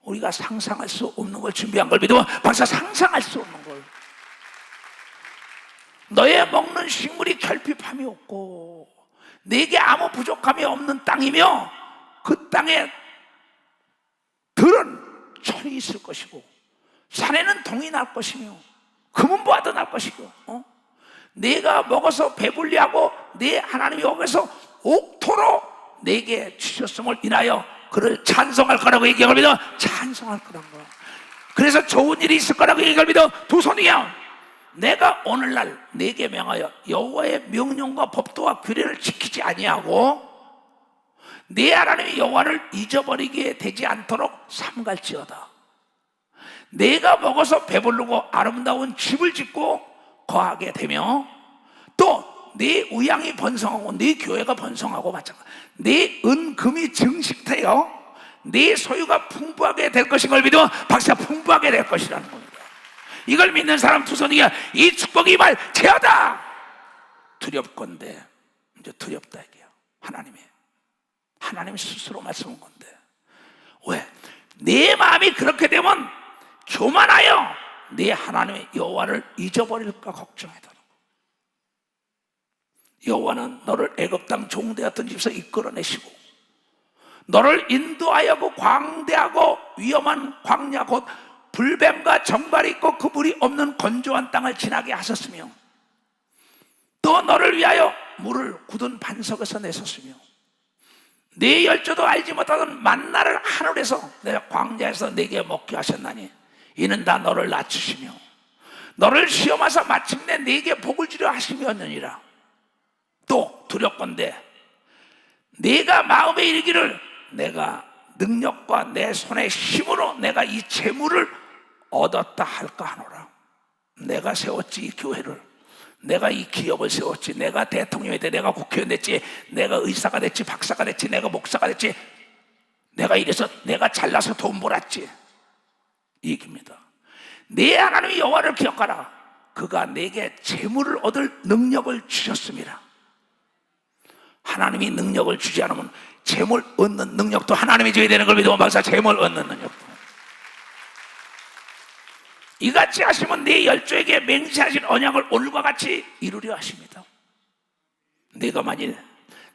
우리가 상상할 수 없는 걸 준비한 걸 믿으면 박사 상상할 수 없는 걸. 너의 먹는 식물이 결핍함이 없고 네게 아무 부족함이 없는 땅이며 그 땅에 들은 철이 있을 것이고 산에는 동이 날 것이며 금은보화도 날 것이고 네가 먹어서 배불리하고 네 하나님 여호와께서 옥토로 네게 주셨음을 인하여 그를 찬송할 거라고 얘기할 믿어. 찬송할 거란 거야. 그래서 좋은 일이 있을 거라고 얘기할 믿어. 두 손이야. 내가 오늘날 네게 명하여 여호와의 명령과 법도와 규례를 지키지 아니하고 네 하나님 여호와를 잊어버리게 되지 않도록 삼갈지어다. 내가 먹어서 배부르고 아름다운 집을 짓고 거하게 되며 또 네 의향이 번성하고 네 교회가 번성하고 마찬가지. 네 은금이 증식되어 네 소유가 풍부하게 될 것인 걸 믿어. 박사, 풍부하게 될 것이라는 겁니다. 이걸 믿는 사람 두 손이야. 이 축복이 말체하다. 두렵건대. 이제 두렵다 이게요. 하나님이 스스로 말씀한 건데 왜? 내 마음이 그렇게 되면 교만하여 네 하나님의 여호와를 잊어버릴까 걱정하더라고. 여호와는 너를 애굽 땅 종되었던 집에서 이끌어내시고 너를 인도하여 그 광대하고 위험한 광야 곧 불뱀과 정발이 있고 그 물이 없는 건조한 땅을 지나게 하셨으며 또 너를 위하여 물을 굳은 반석에서 내셨으며 네 열조도 알지 못하던 만나를 하늘에서 내가 광야에서 네게 먹게 하셨나니 이는 다 너를 낮추시며 너를 시험하사 마침내 네게 복을 주려 하심이었느니라. 또 두렵건대 네가 마음에 이르기를 내가 능력과 내 손의 힘으로 내가 이 재물을 얻었다 할까 하노라. 내가 세웠지 이 교회를, 내가 이 기업을 세웠지, 내가 대통령이 돼, 내가 국회의원 됐지, 내가 의사가 됐지, 박사가 됐지, 내가 목사가 됐지, 내가 이래서 내가 잘나서 돈 벌었지. 이 얘기입니다. 네 하나님 여호와를 기억하라. 그가 내게 재물을 얻을 능력을 주셨습니다. 하나님이 능력을 주지 않으면 재물 얻는 능력도 하나님이 줘야 되는 걸 믿으면 박사, 재물 얻는 능력도 이같이 하시면 네 열조에게 맹세하신 언약을 오늘과 같이 이루려 하십니다. 네가 만일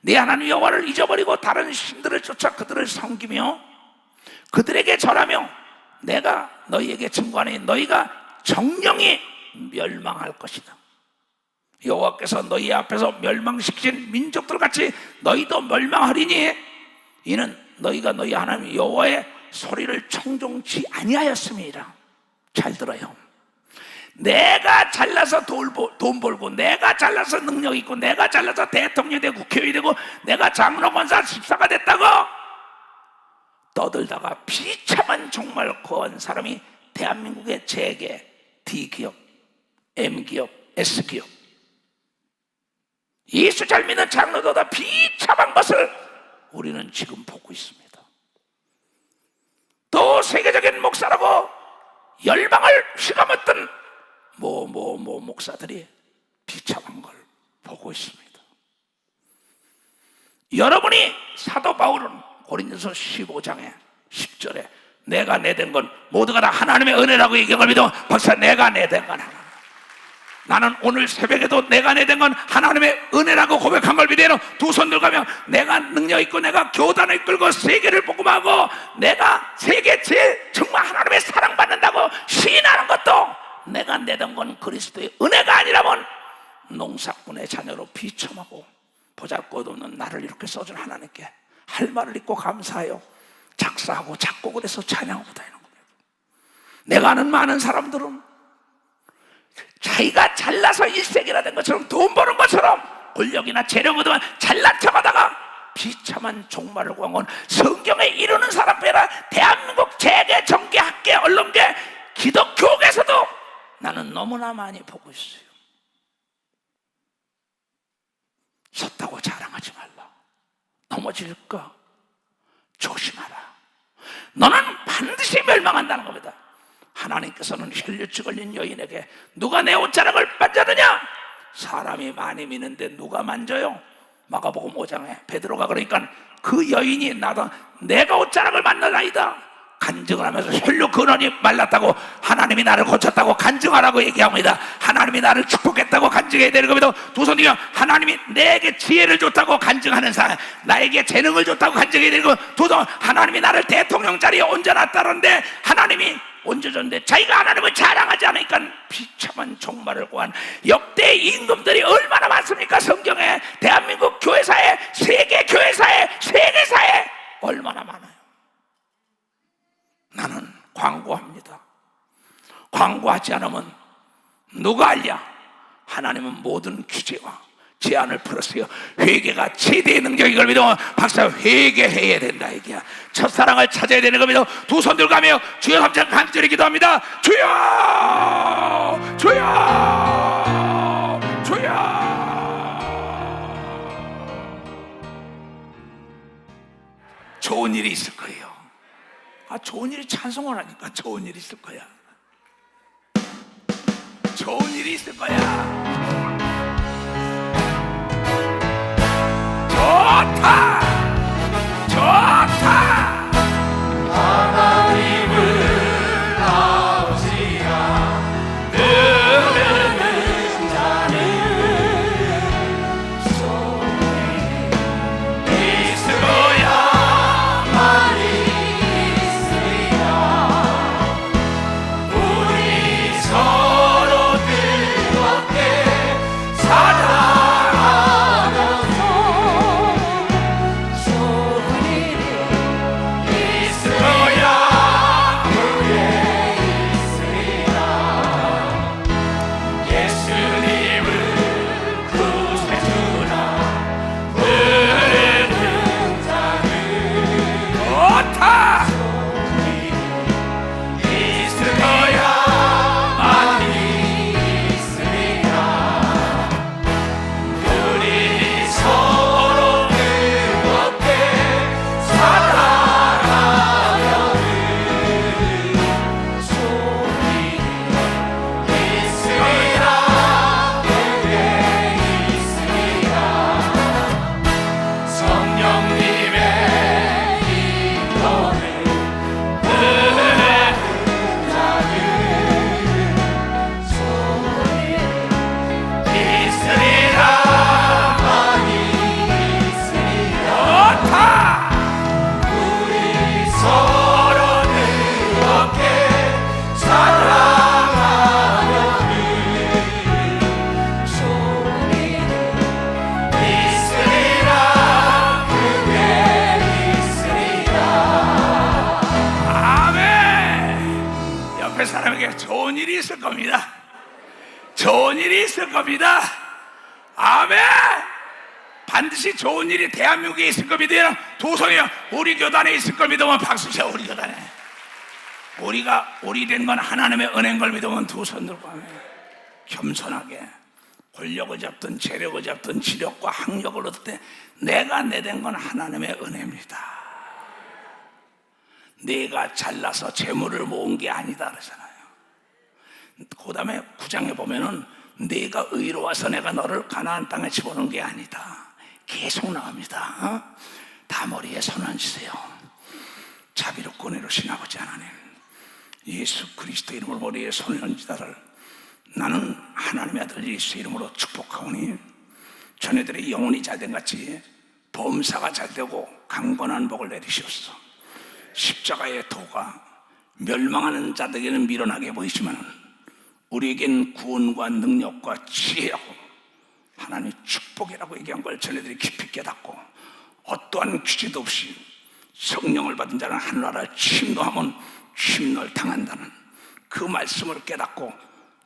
네 하나님 여호와를 잊어버리고 다른 신들을 쫓아 그들을 섬기며 그들에게 절하며 내가 너희에게 증거하니 너희가 정령이 멸망할 것이다. 여호와께서 너희 앞에서 멸망시킨 민족들 같이 너희도 멸망하리니 이는 너희가 너희 하나님 여호와의 소리를 청종치 아니하였음이라. 잘 들어요. 내가 잘나서 돈 벌고 내가 잘나서 능력 있고 내가 잘나서 대통령이 되고 국회의원이 되고 내가 장로 권사 집사가 됐다고 떠들다가 비참한 종말 거한 사람이 대한민국의 J기업, D기업, M기업, S기업 예수 잘 믿는 장로보다 비참한 것을 우리는 지금 보고 있습니다. 또 세계적인 목사라고 열방을 휘감았던 목사들이 비참한 걸 보고 있습니다. 여러분이 사도 바울은 고린도서 15장에 10절에 내가 내된 건 모두가 다 하나님의 은혜라고 얘기한 믿어. 박사, 내가 내된 건 하나님. 나는 오늘 새벽에도 내가 내된 건 하나님의 은혜라고 고백한 걸 믿어요. 두 손 들고가면 내가 능력 있고 내가 교단을 이끌고 세계를 복음하고 내가 세계 제일 정말 하나님의 사랑받는다고 시인하는 것도 내가 내던 건 그리스도의 은혜가 아니라면 농사꾼의 자녀로 비참하고 보잘것없는 나를 이렇게 써준 하나님께 할 말을 잊고 감사하여 작사하고 작곡을 해서 찬양하고 다니는 거예요. 내가 아는 많은 사람들은 자기가 잘나서 일색이라 된 것처럼 돈 버는 것처럼 권력이나 재력 얻으면 잘난 척하다가 비참한 종말을 구한 건 성경에 이르는 사람 빼라 대한민국 재계, 정계, 학계, 언론계, 기독교계에서도 나는 너무나 많이 보고 있어요. 섰다고 자랑하지 말라. 넘어질까 조심하라. 너는 반드시 멸망한다는 겁니다. 하나님께서는 혈류증 걸린 여인에게 누가 내 옷자락을 만졌느냐? 사람이 많이 미는데 누가 만져요? 마가복음 5장에 베드로가 그러니까 그 여인이 나도 내가 옷자락을 만나나이다. 간증을 하면서 혈류 근원이 말랐다고 하나님이 나를 고쳤다고 간증하라고 얘기합니다. 하나님이 나를 축복했다고 간증해야 되는 겁니다. 두 손 들며 하나님이 내게 지혜를 줬다고 간증하는 사람, 나에게 재능을 줬다고 간증해야 되는 거. 두 손, 하나님이 나를 대통령 자리에 얹어놨다는데 하나님이 얹어줬는데 자기가 하나님을 자랑하지 않으니까 비참한 종말을 구한 역대 임금들이 얼마나 많습니까? 성경에, 대한민국 교회사에, 세계 교회사에, 세계사에 얼마나 많아요. 나는 광고합니다. 광고하지 않으면 누가 알냐? 하나님은 모든 규제와 제한을 풀었어요. 회개가 최대의 능력인 걸 믿으면 박사 회개해야 된다 얘기야. 첫사랑을 찾아야 되는 겁니다. 두 손 들고 가며 주여 삼천 간절히 기도합니다. 주여, 주여, 주여. 좋은 일이 있을 거예요. 좋은 일이 찬송을 하니까 좋은 일이 있을 거야. 좋은 일이 있을 거야. 좋다, 좋다. 하나님을 아버지야 부르는 자는 소원이 있을 거야. 많이 있으리라. 우리 서로 뜨겁게 사랑하면서 좋은 일이 있을 거야. 그게 있으리라. 예수님을 구세주라 부르는 자는 좋다. 있을 거야. 많이 있으리라. 우리 서로 뜨겁게 사랑하면은 좋은 일이 있으리라. 그게 있으리라. 성령님의 인도를 듣는 자는 좋은 일이 있으리라. 많이 있으리라. 좋다. 우리 서로 뜨겁게 사랑하면은 좋은 일이 있으리라. 그게 있으리라. 아멘. 옆에 사람에게 좋은 일이 있을 겁니다. 좋은 일이 있을 겁니다. 아멘. 반드시 좋은 일이 대한민국에 있을 겁니다. 두 손이요. 우리 교단에 있을 걸 믿으면 박수 쳐. 우리 교단에 우리 된 건 하나님의 은혜인 걸 믿으면 두 손 들고 하면 겸손하게 권력을 잡든 재력을 잡든 지력과 학력을 얻을 때 내가 내 된 건 하나님의 은혜입니다. 내가 잘나서 재물을 모은 게 아니다 그러잖아요. 그 다음에 9장에 보면은 내가 의로워서 내가 너를 가나안 땅에 집어넣은 게 아니다. 계속 나옵니다. 다 머리에 손 얹으세요. 자비롭고 은혜로우신 아버지 하나님, 예수 그리스도 이름으로 머리에 손을 얹으다를 나는 하나님의 아들 예수 이름으로 축복하오니 자네들의 영혼이 잘된 같이 범사가 잘되고 강건한 복을 내리시옵소서. 십자가의 도가 멸망하는 자들에게는 미련하게 보이지만 우리에겐 구원과 능력과 지혜하고 하나님의 축복이라고 얘기한 걸 저희들이 깊이 깨닫고 어떠한 규제도 없이 성령을 받은 자는 하늘나라를 침노하면 침노를 당한다는 그 말씀을 깨닫고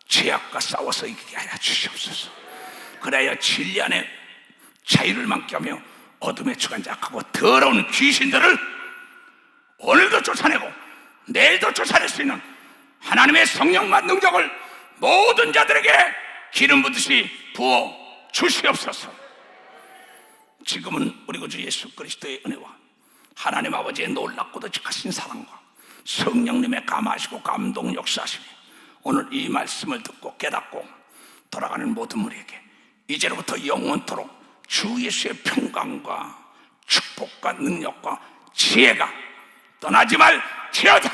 죄악과 싸워서 이기게 하여 주시옵소서. 그래야 진리 안에 자유를 만게 하며 어둠에 추간 자악하고 더러운 귀신들을 오늘도 쫓아내고 내일도 쫓아낼 수 있는 하나님의 성령과 능력을 모든 자들에게 기름 붓듯이 부어 주시옵소서. 지금은 우리 구주 예수 그리스도의 은혜와 하나님 아버지의 놀랍고도 직하신 사랑과 성령님의 감화하시고 감동 역사하시며 오늘 이 말씀을 듣고 깨닫고 돌아가는 모든 우리에게 이제로부터 영원토록 주 예수의 평강과 축복과 능력과 지혜가 떠나지 말지어다.